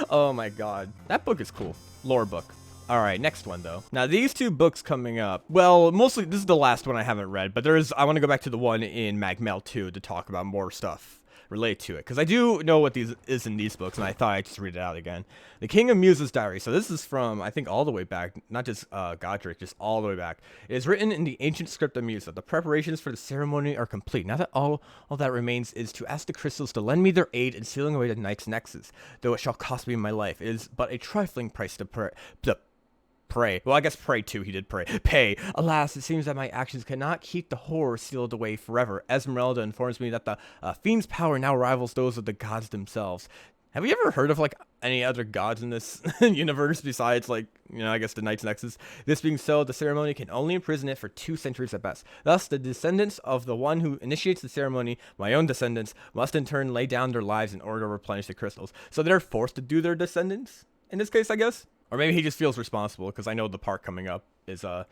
Oh my god. That book is cool. Lore book. Alright, next one though. Now these two books coming up, well, mostly this is the last one I haven't read, but I want to go back to the one in Magmel 2 to talk about more stuff relate to it, because I do know what is in these books, and I thought I'd just read it out again. The King of Muses Diary. So this is from, I think, all the way back, not just Godric, just all the way back. It is written in the ancient script of Muses. The preparations for the ceremony are complete. Now that all that remains is to ask the crystals to lend me their aid in sealing away the Knight's Nexus, though it shall cost me my life. It is but a trifling price to pray. Well, I guess pray too. He did pray. Pay. Alas, it seems that my actions cannot keep the horror sealed away forever. Esmeralda informs me that the fiend's power now rivals those of the gods themselves. Have you ever heard of like any other gods in this universe besides like, I guess the Knight's Nexus? This being so, the ceremony can only imprison it for 2 centuries at best. Thus, the descendants of the one who initiates the ceremony, my own descendants, must in turn lay down their lives in order to replenish the crystals. So they're forced to do their descendants in this case, I guess? Or maybe he just feels responsible, because I know the part coming up is, the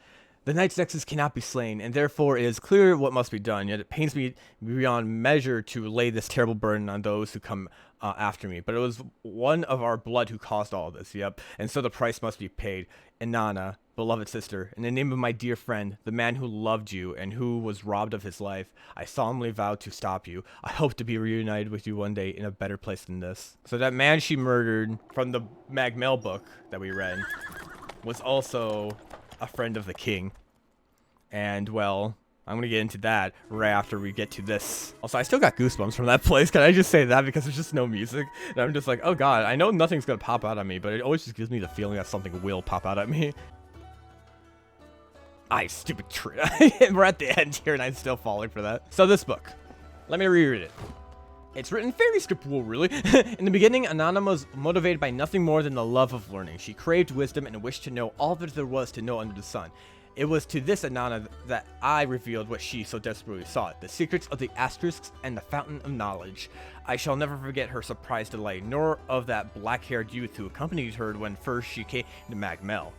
Knight's Nexus cannot be slain, and therefore it is clear what must be done, yet it pains me beyond measure to lay this terrible burden on those who come after me. But it was one of our blood who caused all this, yep, and so the price must be paid. Inanna, beloved sister, in the name of my dear friend, the man who loved you and who was robbed of his life, I solemnly vow to stop you. I hope to be reunited with you one day in a better place than this. So that man she murdered from the Magmel book that we read was also a friend of the king. And, well, I'm gonna get into that right after we get to this. Also, I still got goosebumps from that place. Can I just say that? Because there's just no music. And I'm just like, oh god, I know nothing's gonna pop out at me, but it always just gives me the feeling that something will pop out at me. Stupid tree. We're at the end here and I'm still falling for that. So this book, let me reread it. It's written fairly scriptural, really. In the beginning, Inanna was motivated by nothing more than the love of learning. She craved wisdom and wished to know all that there was to know under the sun. It was to this Inanna that I revealed what she so desperately sought, the secrets of the asterisks and the fountain of knowledge. I shall never forget her surprised delight, nor of that black-haired youth who accompanied her when first she came to Magmel.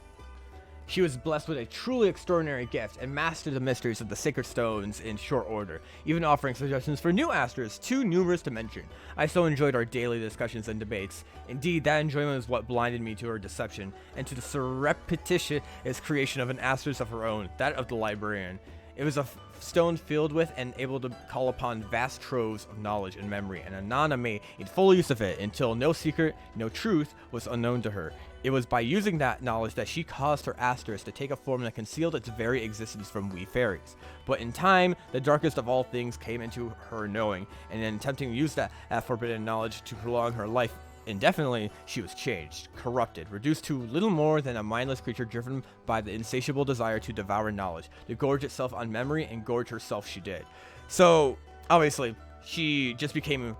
She was blessed with a truly extraordinary gift and mastered the mysteries of the sacred stones in short order, even offering suggestions for new asterisks too numerous to mention. I so enjoyed our daily discussions and debates. Indeed, that enjoyment is what blinded me to her deception, and to the surreptitious creation of an asterisk of her own, that of the librarian. It was a stone filled with and able to call upon vast troves of knowledge and memory, and Inanna made full use of it until no secret, no truth was unknown to her. It was by using that knowledge that she caused her asterisk to take a form that concealed its very existence from we fairies. But in time, the darkest of all things came into her knowing, and in attempting to use that forbidden knowledge to prolong her life indefinitely, she was changed, corrupted, reduced to little more than a mindless creature driven by the insatiable desire to devour knowledge, to gorge itself on memory, and gorge herself she did. So, obviously, she just became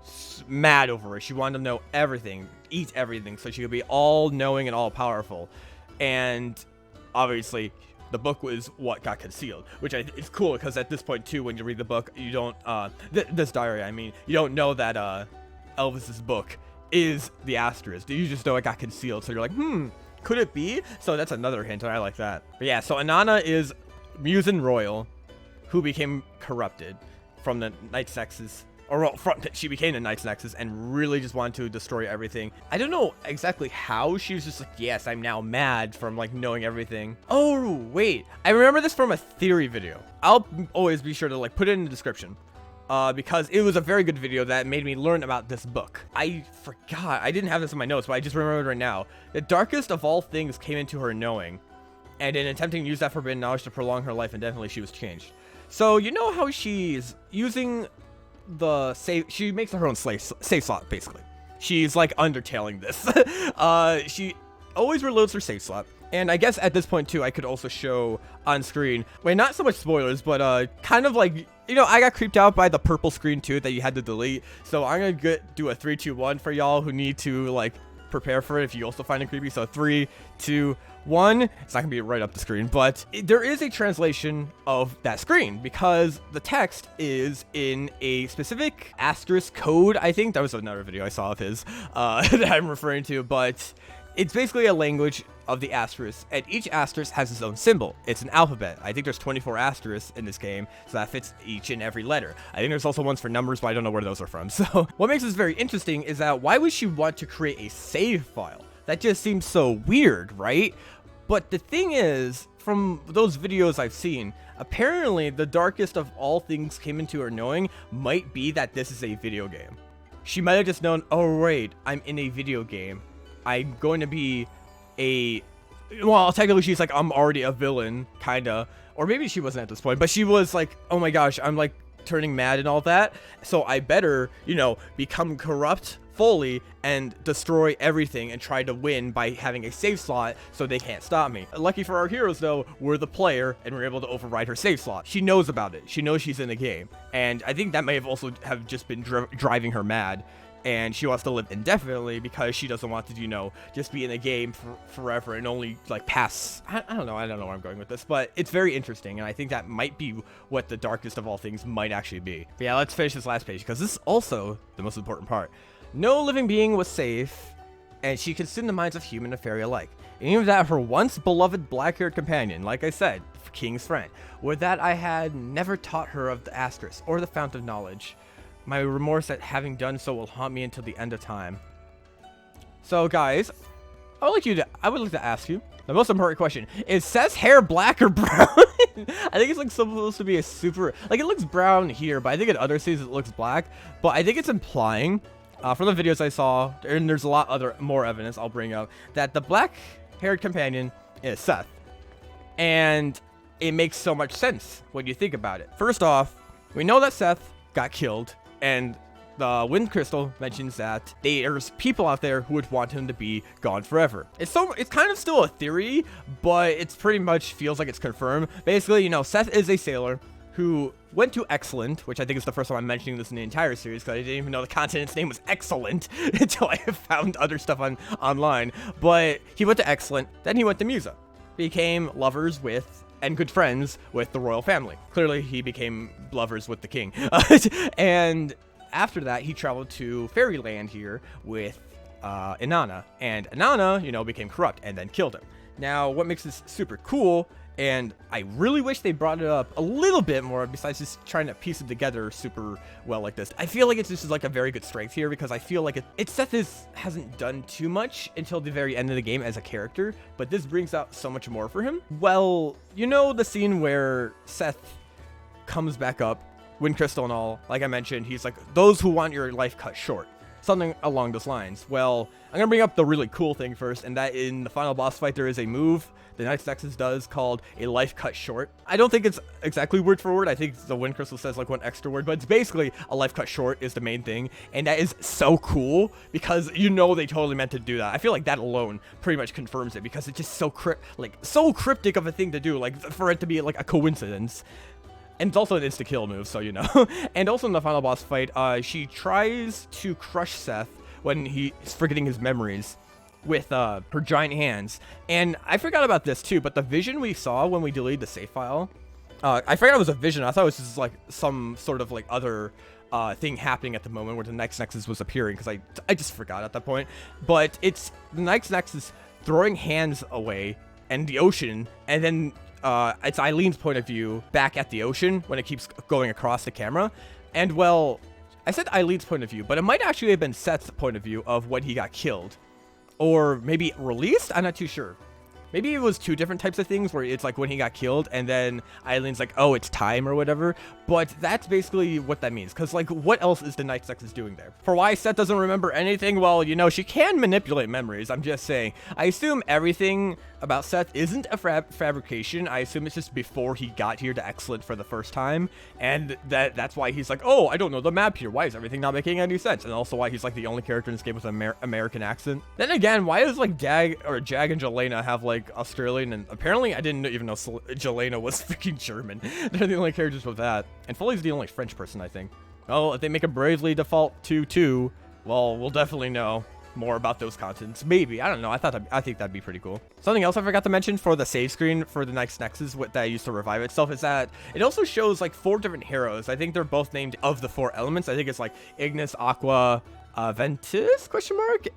mad over it. She wanted to know everything, eat everything, so she could be all-knowing and all-powerful. And, obviously, the book was what got concealed, which is cool because at this point too, when you read the book, you don't this diary, I mean, you don't know that Elvis's book is the asterisk. You just know it got concealed, so you're like, could it be? So that's another hint, and I like that. But yeah, so Inanna is Muse and Royal, who became corrupted from the Night's Nexus. Or well, she became the Night's Nexus and really just wanted to destroy everything. I don't know exactly how. She was just like, yes, I'm now mad from like knowing everything. Oh, wait. I remember this from a theory video. I'll always be sure to like put it in the description. Because it was a very good video that made me learn about this book. I forgot. I didn't have this in my notes, but I just remembered right now. The darkest of all things came into her knowing. And in attempting to use that forbidden knowledge to prolong her life indefinitely, she was changed. So you know how she's using the save, she makes her own save slot basically. She's like Undertaling this. She always reloads her save slot, and I guess at this point too I could also show on screen, wait, not so much spoilers, but kind of like, you know, I got creeped out by the purple screen too that you had to delete, so I'm gonna do a 3 2 1 for y'all who need to like prepare for it if you also find it creepy. So 3 2 1. It's not gonna be right up the screen, but there is a translation of that screen because the text is in a specific asterisk code. I think that was another video I saw of his that I'm referring to, but it's basically a language of the asterisk, and each asterisk has its own symbol. It's an alphabet. I think there's 24 asterisks in this game, so that fits each and every letter. I think there's also ones for numbers, but I don't know where those are from. So what makes this very interesting is that why would she want to create a save file? That just seems so weird, right? But the thing is, from those videos I've seen, apparently the darkest of all things came into her knowing might be that this is a video game. She might have just known, oh wait, I'm in a video game. I'm going to be well, technically she's like, I'm already a villain, kinda. Or maybe she wasn't at this point, but she was like, oh my gosh, I'm like turning mad and all that. So I better, you know, become corrupt fully and destroy everything and try to win by having a save slot so they can't stop me. Lucky for our heroes though, we're the player and we're able to override her save slot. She knows about it. She knows she's in the game. And I think that may have also have just been driving her mad. And she wants to live indefinitely because she doesn't want to, you know, just be in the game forever and only like pass. I don't know where I'm going with this, but it's very interesting, and I think that might be what the darkest of all things might actually be. But yeah, let's finish this last page because this is also the most important part. No living being was safe, and she consumed the minds of human and fairy alike. And even that her once beloved black-haired companion, like I said, King's friend, would that I had never taught her of the asterisk or the fount of knowledge. My remorse at having done so will haunt me until the end of time. So guys, I would like to ask you the most important question: is Seth's hair black or brown? I think it's like supposed to be a super, like it looks brown here, but I think in other scenes it looks black. But I think it's implying, from the videos I saw, and there's a lot more evidence I'll bring up, that the black-haired companion is Seth, and it makes so much sense when you think about it. First off, we know that Seth got killed. And the Wind Crystal mentions that there's people out there who would want him to be gone forever. It's kind of still a theory, but it's pretty much feels like it's confirmed. Basically, you know, Seth is a sailor who went to Excillant, which I think is the first time I'm mentioning this in the entire series because I didn't even know the continent's name was Excillant until I found other stuff online. But he went to Excillant, then he went to Muses, became lovers with and good friends with the royal family. Clearly, he became lovers with the king. And after that, he traveled to Fairyland here with Inanna. And Inanna, you know, became corrupt and then killed him. Now, what makes this super cool, and I really wish they brought it up a little bit more besides just trying to piece it together super well like this. I feel like it's just like a very good strength here because I feel like Seth hasn't done too much until the very end of the game as a character, but this brings out so much more for him. Well, you know the scene where Seth comes back up, Wind Crystal and all, like I mentioned, he's like, those who want your life cut short. Something along those lines. Well, I'm gonna bring up the really cool thing first, and that in the final boss fight there is a move the Night's Nexus does called a life cut short. I don't think it's exactly word for word. I think the Wind Crystal says like one extra word, but it's basically a life cut short is the main thing, and that is so cool because you know they totally meant to do that. I feel like that alone pretty much confirms it because it's just so cryptic of a thing to do, like for it to be like a coincidence. And it's also an insta-kill move, so you know. And also in the final boss fight, she tries to crush Seth when he's forgetting his memories with her giant hands. And I forgot about this too, but the vision we saw when we deleted the save file, I forgot it was a vision. I thought it was just like some sort of like other thing happening at the moment where the next Nexus was appearing, because I just forgot at that point. But it's the next Nexus throwing hands away and the ocean, and then it's Eileen's point of view back at the ocean when it keeps going across the camera. And well, I said Eileen's point of view, but it might actually have been Seth's point of view of when he got killed. Or maybe released? I'm not too sure. Maybe it was two different types of things where it's like when he got killed and then Eileen's like, oh, it's time or whatever. But that's basically what that means. Because like, what else is the Night Nexus doing there? For why Seth doesn't remember anything? Well, you know, she can manipulate memories. I'm just saying. I assume everything about Seth isn't a fabrication. I assume it's just before he got here to Excillant for the first time. And that's why he's like, oh, I don't know the map here. Why is everything not making any sense? And also why he's like the only character in this game with an American accent. Then again, why does like Jag and Jelena have like Australian, and apparently I didn't even know Jelena was freaking German. They're the only characters with that. And Foley's the only French person, I think. Well, if they make a Bravely default to 2, well, we'll definitely know more about those contents. Maybe. I don't know. I think that'd be pretty cool. Something else I forgot to mention for the save screen for the next Nexus that I used to revive itself is that it also shows like 4 different heroes. I think they're both named of the 4 elements. I think it's like Ignis, Aqua, Ventus,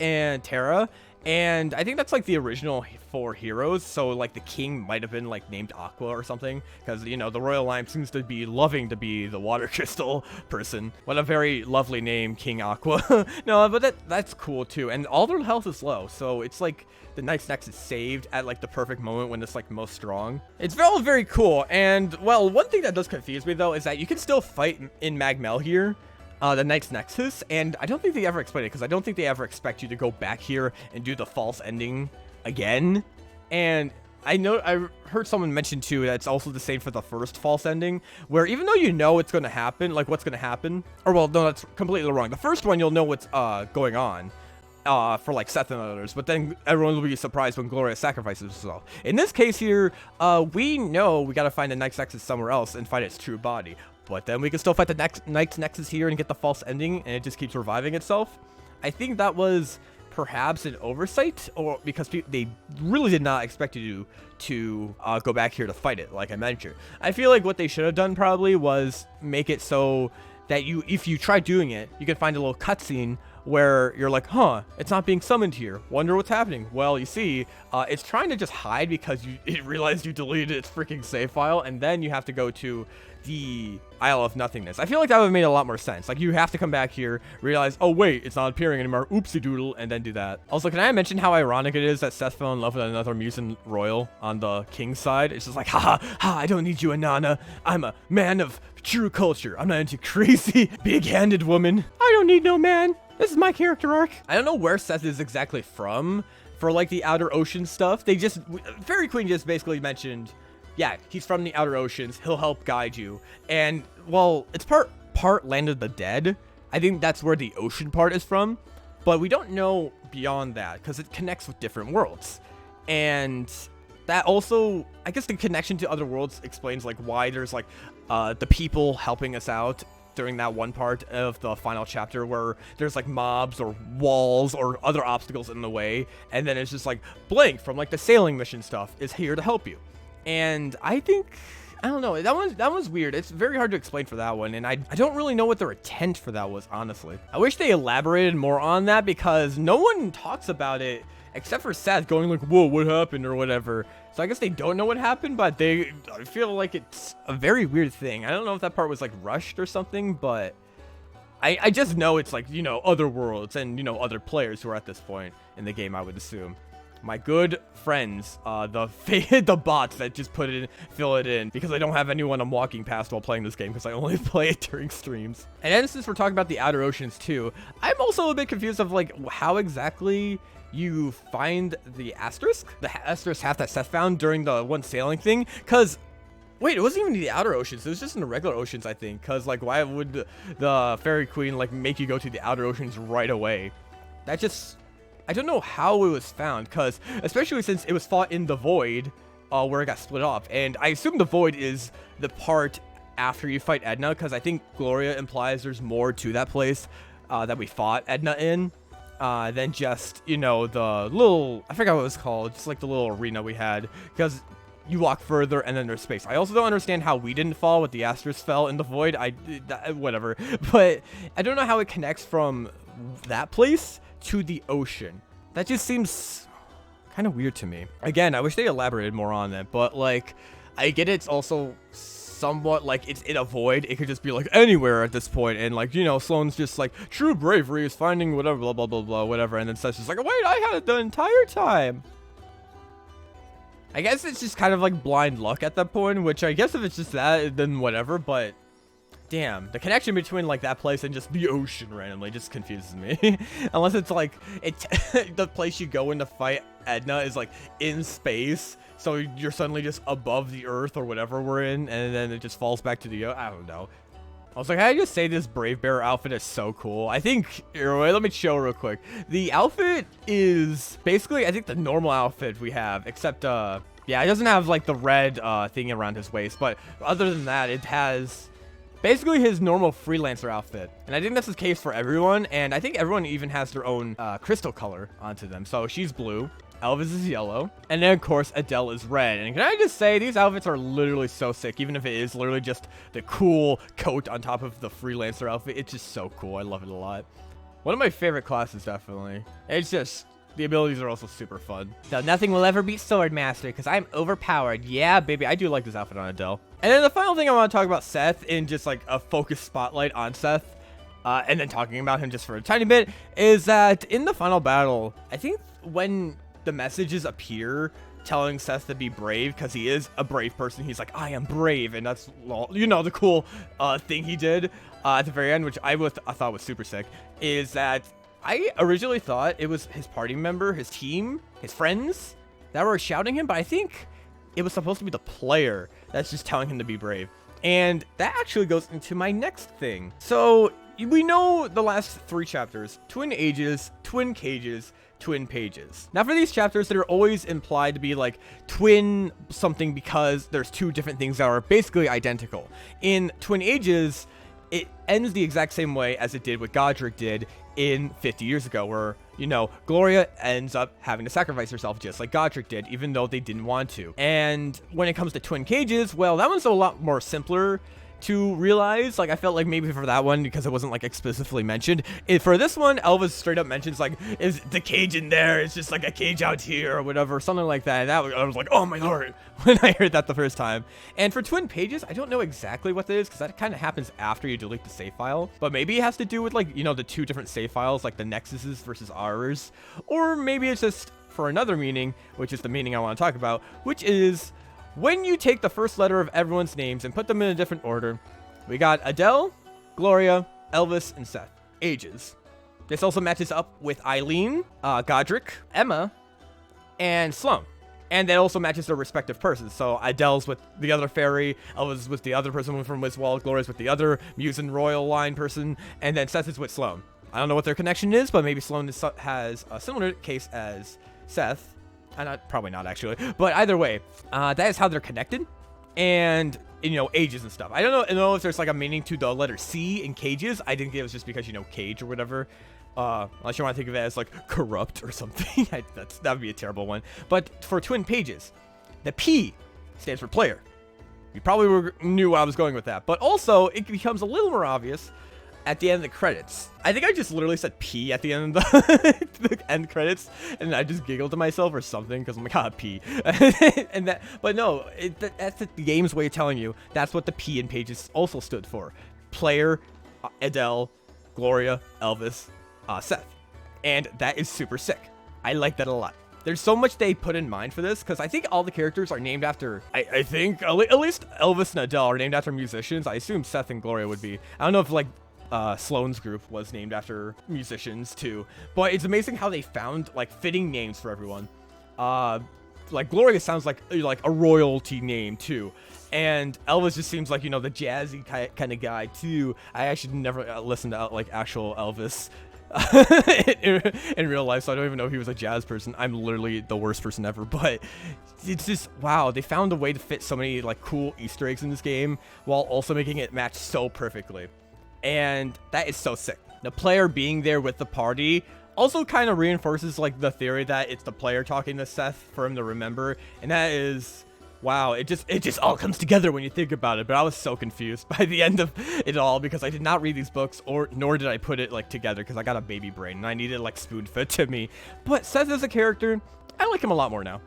and Terra. And I think that's like the original 4 heroes. So like the king might have been like named Aqua or something, because you know the royal line seems to be loving to be the water crystal person. What a very lovely name, King Aqua. No, but that's cool too. And all their health is low, so it's like the Night's Nexus saved at like the perfect moment when it's like most strong. It's all very cool. And well, one thing that does confuse me though is that you can still fight in Magmel here, the Night's Nexus, and I don't think they ever explain it, because I don't think they ever expect you to go back here and do the false ending again. And I heard someone mention too that it's also the same for the first false ending, where even though you know it's going to happen, like what's going to happen, or well, no, that's completely wrong. The first one, you'll know what's going on for like Seth and others, but then everyone will be surprised when Gloria sacrifices herself. In this case here, we know we got to find the Night's Nexus somewhere else and find its true body. But then we can still fight the Night's Nexus here and get the false ending, and it just keeps reviving itself. I think that was perhaps an oversight, or because they really did not expect you to go back here to fight it, like I mentioned. I feel like what they should have done probably was make it so that if you try doing it, you can find a little cutscene where you're like, huh, it's not being summoned here. Wonder what's happening. Well, you see, it's trying to just hide because it realized you deleted its freaking save file, and then you have to go to the Isle of Nothingness. I feel like that would have made a lot more sense. Like, you have to come back here, realize, oh wait, it's not appearing anymore, oopsie doodle, and then do that. Also, can I mention how ironic it is that Seth fell in love with another Musen royal on the king's side? It's just like, ha ha, I don't need you, Anana. I'm a man of true culture. I'm not into crazy, big-handed woman. I don't need no man. This is my character arc. I don't know where Seth is exactly from for like the Outer Ocean stuff. Fairy Queen just basically mentioned, yeah, he's from the Outer Oceans. He'll help guide you. And well, it's part Land of the Dead. I think that's where the ocean part is from, but we don't know beyond that because it connects with different worlds. And that also, I guess the connection to other worlds explains like why there's like the people helping us out during that one part of the final chapter where there's like mobs or walls or other obstacles in the way, and then it's just like Blank from like the sailing mission stuff is here to help you. And I think, I don't know, that one's weird. It's very hard to explain for that one, and I don't really know what their intent for that was, honestly. I wish they elaborated more on that, because no one talks about it except for Seth going like, whoa, what happened or whatever. So I guess they don't know what happened, but I feel like it's a very weird thing. I don't know if that part was like rushed or something, but I just know it's like, you know, other worlds and, you know, other players who are at this point in the game, I would assume. My good friends, the bots that just fill it in, because I don't have anyone I'm walking past while playing this game, because I only play it during streams. And then since we're talking about the Outer Oceans too, I'm also a bit confused of like how exactly you find the asterisk half that Seth found during the one sailing thing, because wait, it wasn't even the Outer Oceans, it was just in the regular oceans, I think, because like why would the Fairy Queen like make you go to the Outer Oceans right away? That just, I don't know how it was found, because especially since it was fought in the Void, where it got split off, and I assume the Void is the part after you fight Edna, because I think Gloria implies there's more to that place that we fought Edna in. than just, you know, the little, I forgot what it was called, just like the little arena we had, because you walk further and then there's space. I also don't understand how we didn't fall with the Astros fell in the void. Whatever. But I don't know how it connects from that place to the ocean. That just seems kind of weird to me. Again, I wish they elaborated more on that, but like, I get it's also somewhat like it's in a void. It could just be like anywhere at this point, and like, you know, Sloane's just like, true bravery is finding whatever, blah blah blah blah, whatever, and then Seth's just like, wait, I had it the entire time. I guess it's just kind of like blind luck at that point, which I guess if it's just that, then whatever, but damn, the connection between like that place and just the ocean randomly just confuses me. Unless it's like, the place you go in to fight Edna is like in space, so you're suddenly just above the earth or whatever we're in, and then it just falls back to the, I don't know. I was like, how do you just say this Brave Bear outfit is so cool? I think, wait, let me show real quick. The outfit is basically, I think, the normal outfit we have, except, yeah, it doesn't have, like, the red thing around his waist, but other than that, it has basically his normal freelancer outfit. And I think that's the case for everyone, and I think everyone even has their own crystal color onto them. So she's blue. Elvis is yellow, and then of course Adelle is red. And can I just say, these outfits are literally so sick, even if it is literally just the cool coat on top of the freelancer outfit. It's just so cool. I love it a lot. One of my favorite classes, definitely. It's just, the abilities are also super fun. So nothing will ever beat Swordmaster because I'm overpowered. Yeah, baby, I do like this outfit on Adelle. And then the final thing I want to talk about Seth, in just like a focused spotlight on Seth, and then talking about him just for a tiny bit, is that in the final battle, I think when the messages appear telling Seth to be brave, because he is a brave person, he's like, I am brave, and that's, you know, the cool thing he did at the very end, which I thought was super sick, is that I originally thought it was his party member, his team, his friends that were shouting him, but I think it was supposed to be the player that's just telling him to be brave. And that actually goes into my next thing. So we know the last 3 chapters: Twin Ages, Twin Cages, Twin Pages. Now for these chapters, they're always implied to be like twin something because there's 2 different things that are basically identical. In Twin Ages, it ends the exact same way as it did what Godric did in 50 years ago, where, you know, Gloria ends up having to sacrifice herself just like Godric did, even though they didn't want to. And when it comes to Twin Cages, well, that one's a lot more simpler to realize. Like, I felt like maybe for that one, because it wasn't like explicitly mentioned, for this one, Elvis straight up mentions like, is the cage in there, it's just like a cage out here or whatever, something like that. And I was like, oh my lord, when I heard that the first time. And for Twin Pages, I don't know exactly what that is, because that kind of happens after you delete the save file, but maybe it has to do with, like, you know, the 2 different save files, like the Nexuses versus ours, or maybe it's just for another meaning, which is the meaning I want to talk about, which is when you take the first letter of everyone's names and put them in a different order. We got Adelle, Gloria, Elvis, and Seth. Ages. This also matches up with Eileen, Godric, Emma, and Sloane. And that also matches their respective persons. So Adelle's with the other fairy, Elvis is with the other person from Wiswald, Gloria's with the other Muse and Royal line person, and then Seth is with Sloane. I don't know what their connection is, but maybe Sloane has a similar case as Seth. Probably not, actually. But either way, that is how they're connected. And, you know, ages and stuff. I don't know if there's like a meaning to the letter C in cages. I think it was just because, you know, cage or whatever. Unless you want to think of it as like corrupt or something. That would be a terrible one. But for Twin Pages, the P stands for player. You probably knew where I was going with that. But also, it becomes a little more obvious at the end of the credits. I think I just literally said P at the end of the end credits, and I just giggled to myself or something, because I'm like, ah, P. And that, but no, that's the game's way of telling you that's what the P in Pages also stood for. Player, Adelle, Gloria, Elvis, Seth. And that is super sick. I like that a lot. There's so much they put in mind for this, because I think all the characters are named after, I think, at least Elvis and Adelle are named after musicians. I assume Seth and Gloria would be. I don't know if, like, Sloane's group was named after musicians too, but it's amazing how they found like fitting names for everyone. Like Gloria sounds like a royalty name too, and Elvis just seems like, you know, the jazzy kind of guy too. I actually never listened to like actual Elvis in real life, so I don't even know if he was a jazz person. I'm literally the worst person ever, but it's just, wow, they found a way to fit so many like cool Easter eggs in this game while also making it match so perfectly. And that is so sick. The player being there with the party Also kind of reinforces like the theory that it's the player talking to Seth for him to remember. And that is, wow, it just all comes together when you think about it. But I was so confused by the end of it all because I did not read these books, nor did I put it like together because I got a baby brain and I needed like spoon-fed to me. But Seth as a character, I like him a lot more now.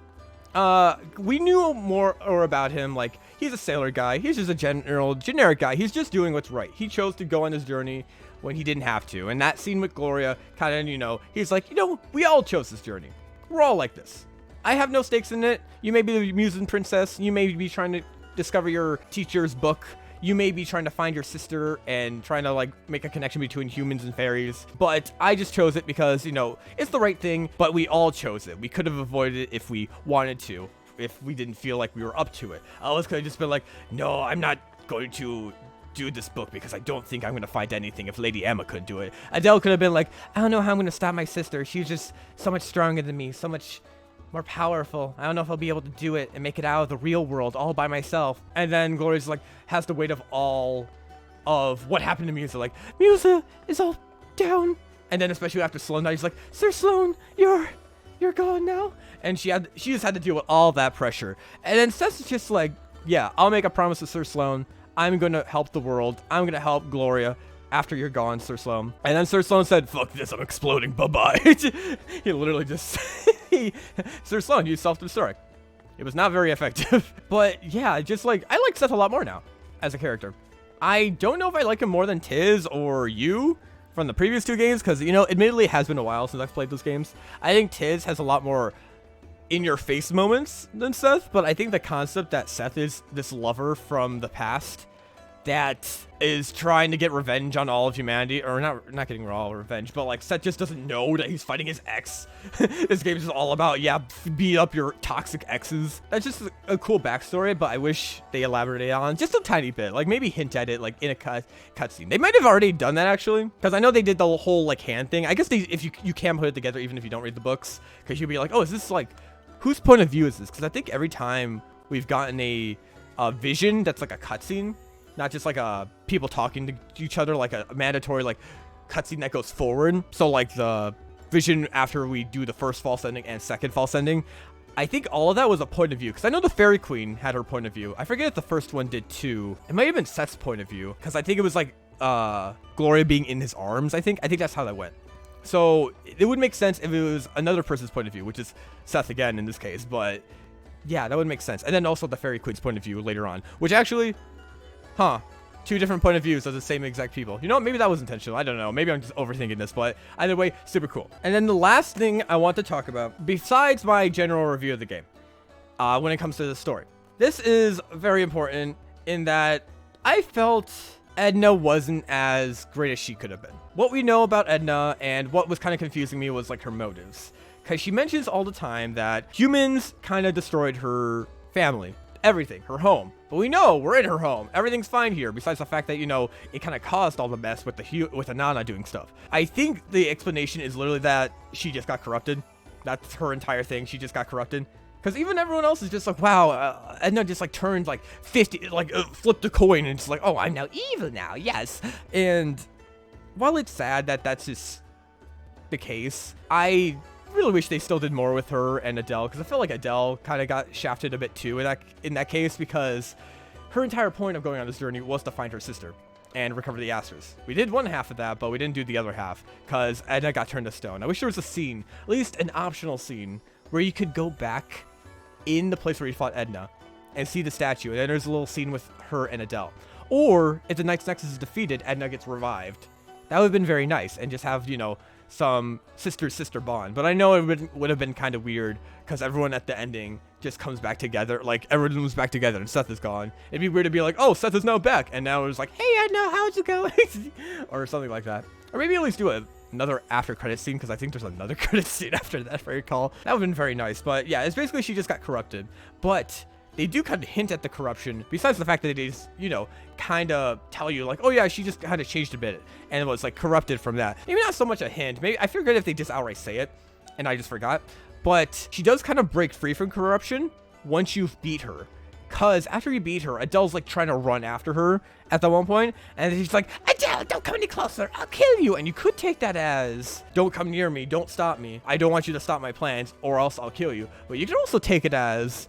We knew more about him, like, he's a sailor guy, he's just a generic guy, he's just doing what's right. He chose to go on his journey when he didn't have to, and that scene with Gloria, kind of, you know, he's like, you know, we all chose this journey. We're all like this. I have no stakes in it. You may be the Muses princess, you may be trying to discover your teacher's book, you may be trying to find your sister and trying to, like, make a connection between humans and fairies. But I just chose it because, you know, it's the right thing, but we all chose it. We could have avoided it if we wanted to, if we didn't feel like we were up to it. Elvis could have just been like, no, I'm not going to do this book because I don't think I'm going to find anything if Lady Emma could do it. Adelle could have been like, I don't know how I'm going to stop my sister. She's just so much stronger than me, so much more powerful. I don't know if I'll be able to do it and make it out of the real world all by myself. And then Gloria's like, has the weight of all of what happened to Musa. Like, Musa is all down. And then especially after Sloan died, he's like, Sir Sloan, you're gone now. And she just had to deal with all that pressure. And then Seth's just like, yeah, I'll make a promise to Sir Sloan. I'm going to help the world. I'm going to help Gloria after you're gone, Sir Sloan. And then Sir Sloan said, fuck this, I'm exploding, bye-bye. He literally just, Sir Sloan, you self-destruct. It was not very effective. But yeah, just like, I like Seth a lot more now as a character. I don't know if I like him more than Tiz or you from the previous two games, because, you know, admittedly it has been a while since I've played those games. I think Tiz has a lot more in-your-face moments than Seth, but I think the concept that Seth is this lover from the past that is trying to get revenge on all of humanity, or not getting all revenge, but like Seth just doesn't know that he's fighting his ex. This game is just all about, yeah, beat up your toxic exes. That's just a cool backstory, but I wish they elaborated on just a tiny bit, like maybe hint at it like in a cutscene. They might have already done that actually, because I know they did the whole like hand thing. I guess if you can put it together even if you don't read the books, because you'll be like, oh, is this like, whose point of view is this? Because I think every time we've gotten a vision that's like a cutscene, not just like people talking to each other, like a mandatory like cutscene that goes forward. So like the vision after we do the first false ending and second false ending, I think all of that was a point of view. Because I know the Fairy Queen had her point of view. I forget if the first one did too. It might have been Seth's point of view, because I think it was like Gloria being in his arms. I think that's how that went. So it would make sense if it was another person's point of view, which is Seth again in this case. But yeah, that would make sense. And then also the Fairy Queen's point of view later on, which actually, two different point of views of the same exact people. You know what? Maybe that was intentional. I don't know. Maybe I'm just overthinking this, but either way, super cool. And then the last thing I want to talk about, besides my general review of the game, when it comes to the story, this is very important in that I felt Edna wasn't as great as she could have been. What we know about Edna and what was kind of confusing me was like her motives, because she mentions all the time that humans kind of destroyed her family, everything, her home. But we know we're in her home. Everything's fine here, besides the fact that, you know, it kind of caused all the mess with Anana doing stuff. I think the explanation is literally that she just got corrupted. That's her entire thing. She just got corrupted. Because even everyone else is just like, wow, Edna just like turned like 50, like flipped a coin and it's like, oh, I'm now evil now, yes. And while it's sad that that's just the case, I really wish they still did more with her and Adelle, because I feel like Adelle kind of got shafted a bit too in that case, because her entire point of going on this journey was to find her sister and recover the Asters. We did one half of that, but we didn't do the other half because Edna got turned to stone. I wish there was a scene, at least an optional scene, where you could go back in the place where you fought Edna and see the statue, and then there's a little scene with her and Adelle. Or if the Knight's Nexus is defeated, Edna gets revived. That would have been very nice, and just have, you know, some sister bond. But I know it would have been kind of weird because everyone at the ending just comes back together, like everyone was back together and Seth is gone. It'd be weird to be like, oh, Seth is now back, and now it's like, hey Edna, how's it going? Or something like that. Or maybe at least do another after credit scene, because I think there's another credit scene after that, if I recall. That would have been very nice. But yeah, it's basically she just got corrupted. But they do kind of hint at the corruption, besides the fact that they just, you know, kind of tell you like, oh yeah, she just kind of changed a bit and it was like corrupted from that. Maybe not so much a hint. Maybe I figured if they just outright say it and I just forgot. But she does kind of break free from corruption once you've beat her, because after you beat her, Adelle's like trying to run after her at that one point, and she's like, Adelle, don't come any closer, I'll kill you. And you could take that as, don't come near me, don't stop me, I don't want you to stop my plans, or else I'll kill you. But you can also take it as,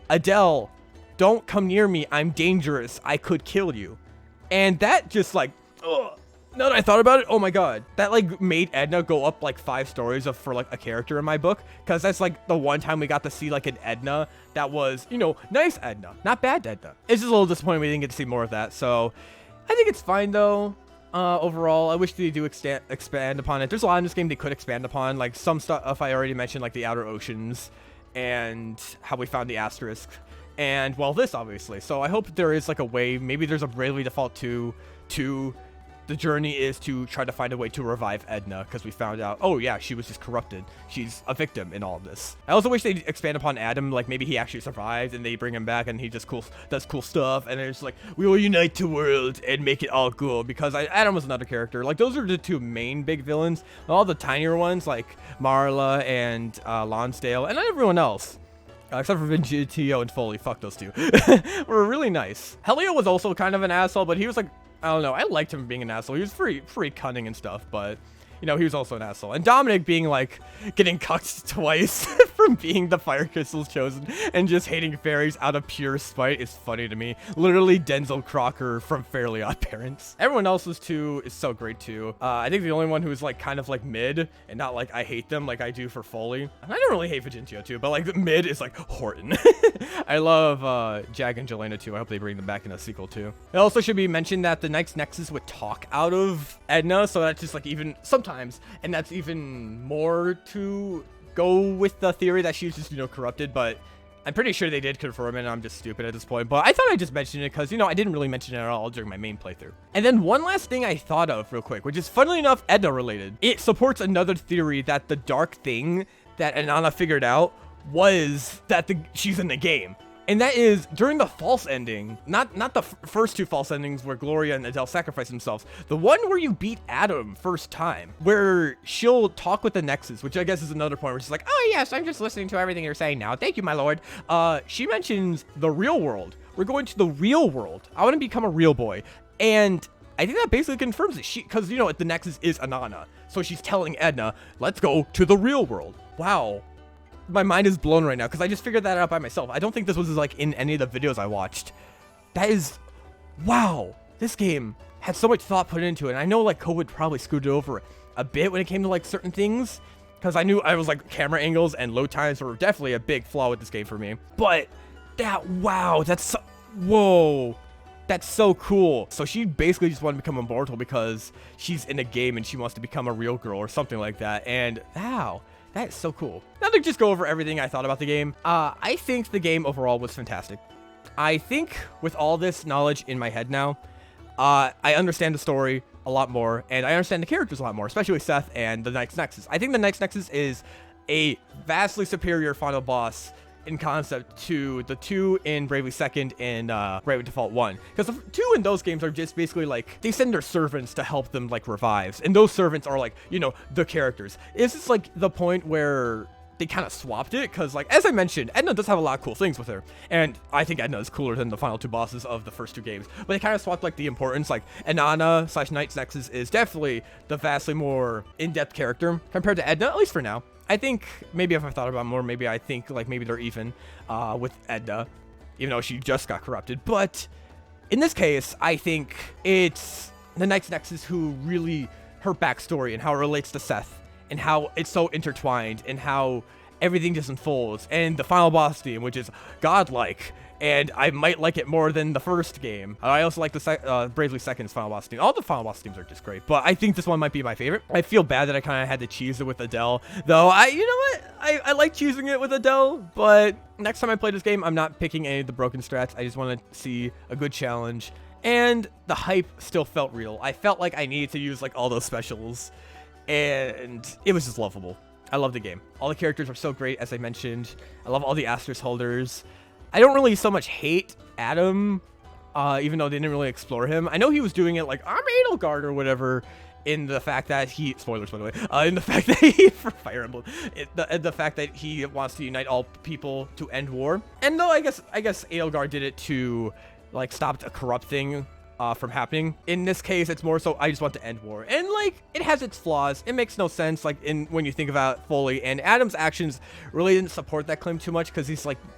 Adelle, don't come near me, I'm dangerous, I could kill you. And that just like, ugh. Now that I thought about it, oh my god, that like made Edna go up like 5 stories for like a character in my book, because that's like the one time we got to see like an Edna that was, you know, nice Edna, not bad Edna. It's just a little disappointing we didn't get to see more of that, so I think it's fine though. Overall, I wish they do expand upon it. There's a lot in this game they could expand upon, like some stuff I already mentioned, like the Outer Oceans and how we found the asterisk, and well, this obviously. So I hope there is like a way, maybe there's a Bravely Default 2 to the journey is to try to find a way to revive Edna, because we found out, oh yeah, she was just corrupted. She's a victim in all of this. I also wish they'd expand upon Adam, like maybe he actually survived and they bring him back and he just does cool stuff, and it's like, we will unite the world and make it all cool, because Adam was another character. Like those are the 2 main big villains. All the tinier ones like Marla and Lonsdale and everyone else, except for Vingitio and Foley, fuck those 2, were really nice. Helio was also kind of an asshole, but he was like, I don't know, I liked him being an asshole. He was pretty cunning and stuff, but, you know, he was also an asshole. And Dominic being, like, getting cucked twice from being the Fire Crystal's chosen and just hating fairies out of pure spite is funny to me. Literally Denzel Crocker from Fairly Odd Parents. Everyone else's too is so great, too. I think the only one who's, like, kind of, like, mid and not, like, I hate them like I do for Foley. And I don't really hate Vagentio, too, but, like, mid is, like, Horton. I love Jag and Jelena, too. I hope they bring them back in a sequel, too. It also should be mentioned that the Knight's Nexus would talk out of Edna, so that's just, like, even sometimes, and that's even more to go with the theory that she's just, you know, corrupted, but I'm pretty sure they did confirm it, and I'm just stupid at this point, but I thought I'd just mention it because, you know, I didn't really mention it at all during my main playthrough. And then one last thing I thought of real quick, which is funnily enough Edna related. It supports another theory that the dark thing that Anana figured out was that she's in the game. And that is during the false ending, not the first 2 false endings where Gloria and Adele sacrifice themselves, the one where you beat Adam first time, where she'll talk with the Nexus, which I guess is another point where she's like, oh yes, I'm just listening to everything you're saying now. Thank you, my lord. She mentions the real world. We're going to the real world. I want to become a real boy. And I think that basically confirms it. Because, you know, the Nexus is Anana. So she's telling Edna, let's go to the real world. Wow. My mind is blown right now because I just figured that out by myself. I don't think this was like in any of the videos I watched. That is, wow. This game had so much thought put into it. And I know like COVID probably screwed it over a bit when it came to like certain things, because I knew I was like camera angles and load times were definitely a big flaw with this game for me. But that, wow, that's so, whoa. That's so cool. So she basically just wanted to become immortal because she's in a game and she wants to become a real girl or something like that. And wow. That is so cool. Now to just go over everything I thought about the game, I think the game overall was fantastic. I think with all this knowledge in my head now, I understand the story a lot more, and I understand the characters a lot more, especially Seth and the Knight's Nexus. I think the Knight's Nexus is a vastly superior final boss in concept to the 2 in Bravely Second and Bravely Default 1. Because the 2 in those games are just basically like, they send their servants to help them like revives. And those servants are like, you know, the characters. It's just like the point where they kind of swapped it. Because like, as I mentioned, Edna does have a lot of cool things with her. And I think Edna is cooler than the final 2 bosses of the first 2 games. But they kind of swapped like the importance. Like Anana / Knight's Nexus is definitely the vastly more in-depth character compared to Edna, at least for now. I think maybe if I thought about it more, maybe I think like maybe they're even with Edna, even though she just got corrupted. But in this case, I think it's the Knight's Nexus who really, her backstory and how it relates to Seth and how it's so intertwined and how everything just unfolds. And the final boss theme, which is godlike. And I might like it more than the first game. I also like the Bravely Second's final boss theme. All the final boss themes are just great, but I think this one might be my favorite. I feel bad that I kind of had to cheese it with Adele, though. You know what? I like cheesing it with Adele, but next time I play this game, I'm not picking any of the broken strats. I just want to see a good challenge, and the hype still felt real. I felt like I needed to use like all those specials, and it was just lovable. I love the game. All the characters are so great, as I mentioned. I love all the asterisk holders. I don't really so much hate Adam, even though they didn't really explore him. I know he was doing it like, I'm Edelgard or whatever, in the fact that he, spoilers by the way, in the fact that he, for Fire Emblem, the fact that he wants to unite all people to end war. And though I guess Edelgard did it to like stop a corrupt thing from happening. In this case, it's more so I just want to end war, and like it has its flaws. It makes no sense like when you think about it fully. And Adam's actions really didn't support that claim too much because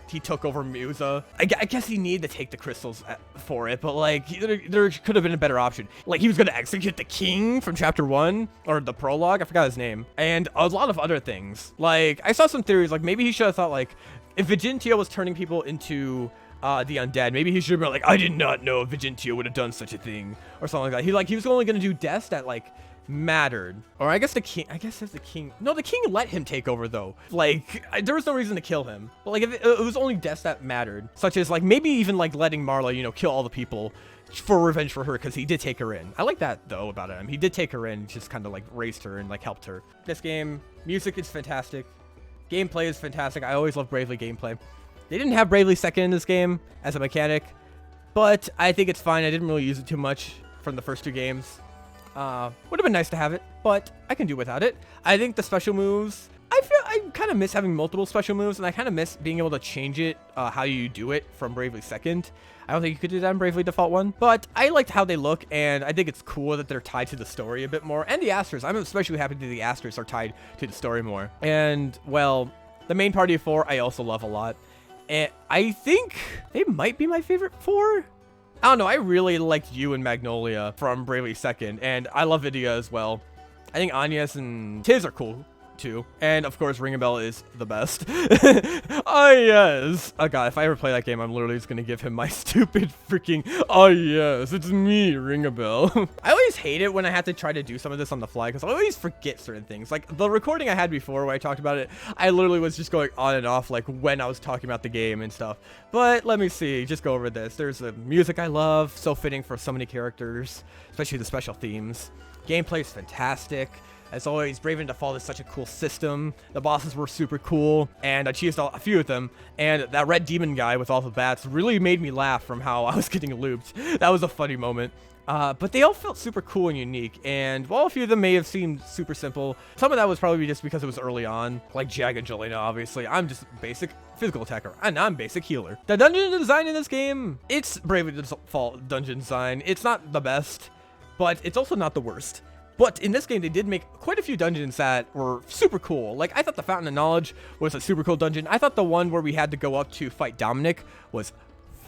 he took over Musa. I guess he needed to take the crystals for it, but like there could have been a better option. Like he was gonna execute the king from chapter 1 or the prologue. I forgot his name, and a lot of other things. Like I saw some theories like maybe he should have thought like if Vigentio was turning people into the undead, maybe he should have been like, I did not know Vigentio would have done such a thing or something like that. He was only gonna do deaths that like mattered. Or I guess the king, no, the king let him take over though. Like there was no reason to kill him, but like if it was only deaths that mattered, such as like maybe even like letting Marla, you know, kill all the people for revenge for her, because he did take her in. I like that though about him. He did take her in, just kind of like raised her and like helped her. This game, music is fantastic, gameplay is fantastic. I always love Bravely gameplay. They didn't have Bravely Second in this game as a mechanic, but I think it's fine. I didn't really use it too much from the first 2 games. Would have been nice to have it, but I can do without it. I think the special moves, I kind of miss having multiple special moves, and I kind of miss being able to change it, how you do it from Bravely Second. I don't think you could do that in Bravely Default 1, but I liked how they look, and I think it's cool that they're tied to the story a bit more. And the Asters, I'm especially happy that the Asters are tied to the story more. And, well, the main party of 4, I also love a lot. And I think they might be my favorite 4. I don't know. I really liked you and Magnolia from Bravely Second, and I love Vidia as well. I think Agnes and Tiz are cool too, and of course Ringabel is the best. Oh yes. Oh god, if I ever play that game, I'm literally just gonna give him my stupid freaking oh yes, it's me, Ringabel. I always hate it when I have to try to do some of this on the fly because I always forget certain things. Like the recording I had before where I talked about it, I literally was just going on and off like when I was talking about the game and stuff. But let me see, just go over this. There's the music I love, so fitting for so many characters, especially the special themes. Gameplay is fantastic. As always, Brave and Default is such a cool system. The bosses were super cool, and I cheesed a few of them. And that red demon guy with all the bats really made me laugh from how I was getting looped. That was a funny moment. But they all felt super cool and unique, and while a few of them may have seemed super simple, some of that was probably just because it was early on, like Jag and Jelena, obviously. I'm just basic physical attacker, and I'm basic healer. The dungeon design in this game, it's Bravely Default dungeon design. It's not the best, but it's also not the worst. But in this game, they did make quite a few dungeons that were super cool. Like, I thought the Fountain of Knowledge was a super cool dungeon. I thought the one where we had to go up to fight Dominic was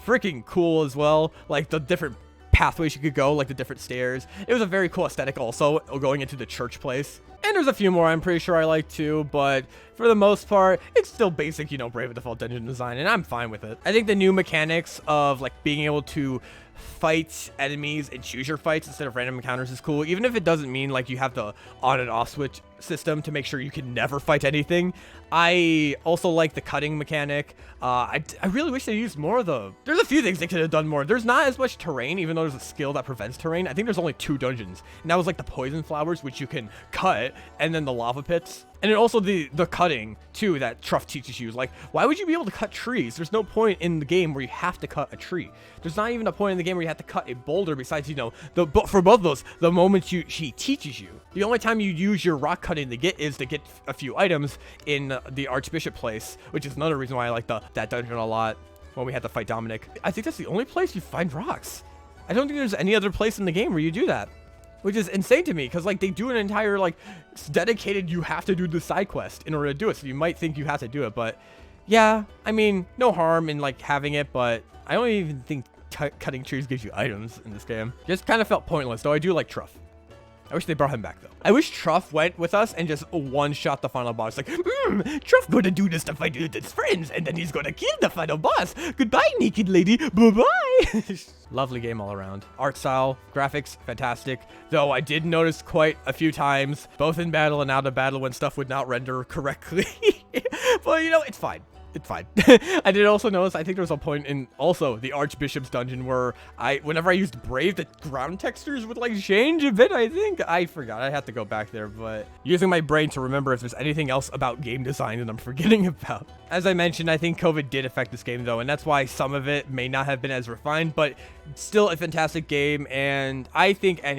freaking cool as well. Like, the different pathways you could go, like the different stairs. It was a very cool aesthetic also, going into the church place. And there's a few more I'm pretty sure I like too, but for the most part, it's still basic, you know, Brave Default dungeon design, and I'm fine with it. I think the new mechanics of, like, being able to fight enemies and choose your fights instead of random encounters is cool, even if it doesn't mean like you have the on and off switch system to make sure you can never fight anything. I also like the cutting mechanic. I really wish they used more of there's a few things they could have done more. There's not as much terrain, even though there's a skill that prevents terrain. I think there's only 2 dungeons, and that was like the poison flowers, which you can cut, and then the lava pits. And then also the cutting too that Truff teaches you. Like, why would you be able to cut trees? There's no point in the game where you have to cut a tree. There's not even a point in the game where you have to cut a boulder besides, you know, for both of those, the moment she teaches you. The only time you use your rock cutting to get a few items in the Archbishop place, which is another reason why I like that dungeon a lot when we had to fight Dominic. I think that's the only place you find rocks. I don't think there's any other place in the game where you do that, which is insane to me, because like they do an entire like dedicated you have to do the side quest in order to do it, so you might think you have to do it. But yeah, I mean, no harm in like having it, but I don't even think cutting trees gives you items in this game. Just kind of felt pointless, though I do like Truff. I wish they brought him back, though. I wish Truff went with us and just one-shot the final boss. Like, Truff gonna do this to fight with his friends, and then he's gonna kill the final boss. Goodbye, naked lady. Bye-bye. Lovely game all around. Art style, graphics, fantastic. Though I did notice quite a few times, both in battle and out of battle, when stuff would not render correctly. But, you know, it's fine. It's fine. I did also notice, I think there was a point in also the Archbishop's dungeon where whenever I used Brave, the ground textures would like change a bit. I think I forgot. I had to go back there, but using my brain to remember if there's anything else about game design that I'm forgetting about. As I mentioned, I think COVID did affect this game though, and that's why some of it may not have been as refined, but still a fantastic game. And I think I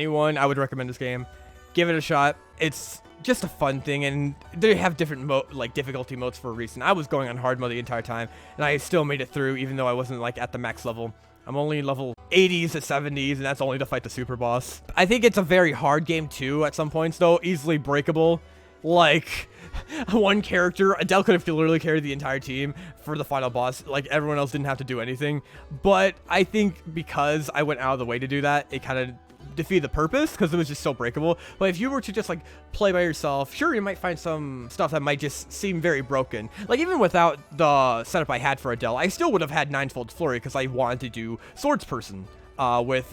would recommend this game. give it a shot. It's just a fun thing, and they have different difficulty modes for a reason. I was going on hard mode the entire time, and I still made it through, even though I wasn't like at the max level. I'm only level 80s to 70s, and that's only to fight the super boss. I think it's a very hard game too at some points, though, easily breakable. Like, one character, Adelle could have literally carried the entire team for the final boss. Like, everyone else didn't have to do anything. But I think because I went out of the way to do that, it kind of defeat the purpose because it was just so breakable. But if you were to just like play by yourself, sure, you might find some stuff that might just seem very broken. Like, even without the setup I had for Adelle, I still would have had Ninefold Flurry because I wanted to do Swords Person with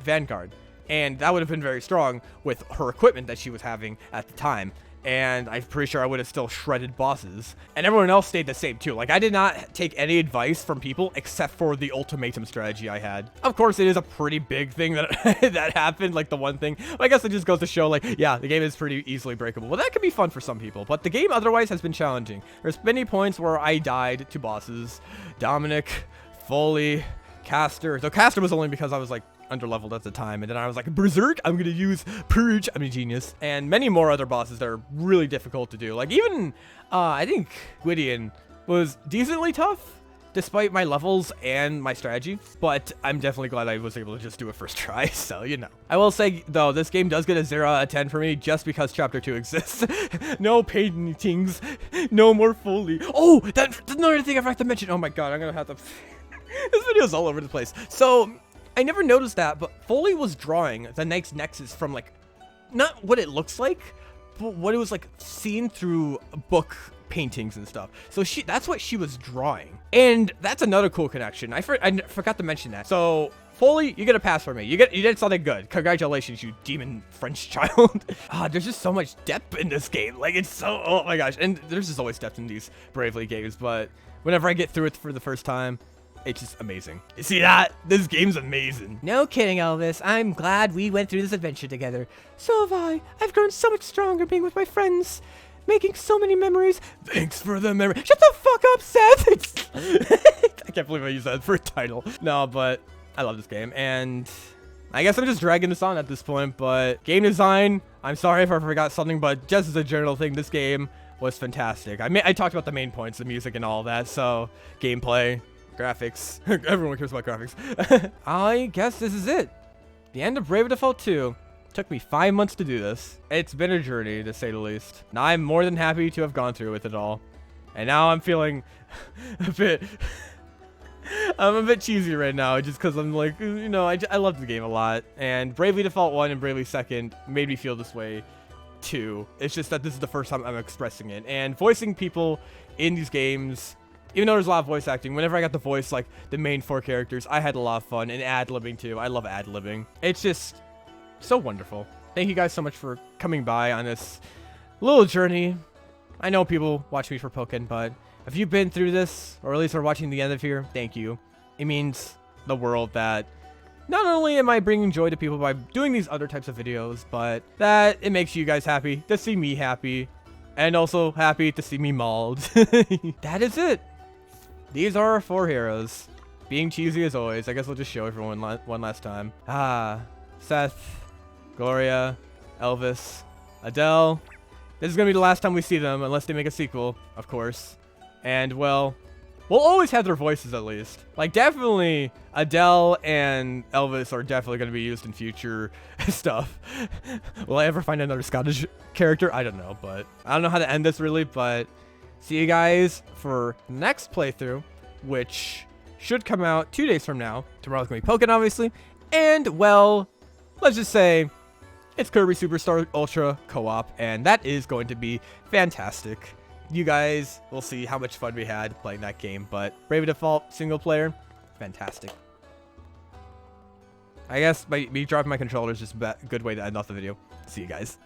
Vanguard, and that would have been very strong with her equipment that she was having at the time. And I'm pretty sure I would have still shredded bosses. And everyone else stayed the same too. Like, I did not take any advice from people except for the ultimatum strategy I had. Of course, it is a pretty big thing that that happened, like the one thing. But I guess it just goes to show, like, yeah, the game is pretty easily breakable. Well, that can be fun for some people, but the game otherwise has been challenging. There's many points where I died to bosses. Dominic, Foley, Caster. So Caster was only because I was like underleveled at the time, and then I was like, Berserk, I'm gonna use Purge, I'm a genius. And many more other bosses that are really difficult to do. Like, even I think Gwydion was decently tough despite my levels and my strategy, but I'm definitely glad I was able to just do it first try. So, you know, I will say though, this game does get a 0 out of 10 for me just because chapter 2 exists. No paintings, no more Foley. Oh, that's another thing I forgot to mention. Oh my god, I'm gonna have to this video's all over the place. So I never noticed that, but Foley was drawing the Knight's Nexus from, like, not what it looks like, but what it was, like, seen through book paintings and stuff. So that's what she was drawing. And that's another cool connection. I forgot to mention that. So, Foley, you get a pass for me. You did something good. Congratulations, you demon French child. There's just so much depth in this game. Like, it's so, oh my gosh. And there's just always depth in these Bravely games, but whenever I get through it for the first time, it's just amazing. You see that? This game's amazing. No kidding, Elvis. I'm glad we went through this adventure together. So have I. I've grown so much stronger being with my friends, making so many memories. Thanks for the memory. Shut the fuck up, Seth. I can't believe I used that for a title. No, but I love this game, and I guess I'm just dragging this on at this point, but game design, I'm sorry if I forgot something, but just as a general thing, this game was fantastic. I talked about the main points, the music and all that, so gameplay, graphics. Everyone cares about graphics. I guess this is it. The end of Brave Default 2. Took me 5 months to do this. It's been a journey, to say the least. Now I'm more than happy to have gone through with it all. And now I'm feeling a bit... I'm a bit cheesy right now, just because I'm like, you know, I love the game a lot. And Bravely Default 1 and Bravely 2nd made me feel this way too. It's just that this is the first time I'm expressing it. And voicing people in these games... Even though there's a lot of voice acting, whenever I got to voice, like, the main 4 characters, I had a lot of fun, and ad-libbing, too. I love ad-libbing. It's just so wonderful. Thank you guys so much for coming by on this little journey. I know people watch me for Pokken, but if you've been through this, or at least are watching the end of here, thank you. It means the world that not only am I bringing joy to people by doing these other types of videos, but that it makes you guys happy to see me happy, and also happy to see me mauled. That is it. These are our 4 heroes. Being cheesy as always. I guess we'll just show everyone one last time. Seth, Gloria, Elvis, Adelle. This is going to be the last time we see them, unless they make a sequel, of course. And, well, we'll always have their voices at least. Like, definitely, Adelle and Elvis are definitely going to be used in future stuff. Will I ever find another Scottish character? I don't know, but I don't know how to end this really, but... See you guys for next playthrough, which should come out 2 days from now. Tomorrow's going to be Pokken, obviously. And, well, let's just say it's Kirby Superstar Ultra Co-op, and that is going to be fantastic. You guys will see how much fun we had playing that game, but Brave Default single player, fantastic. I guess me dropping my controller is just a good way to end off the video. See you guys.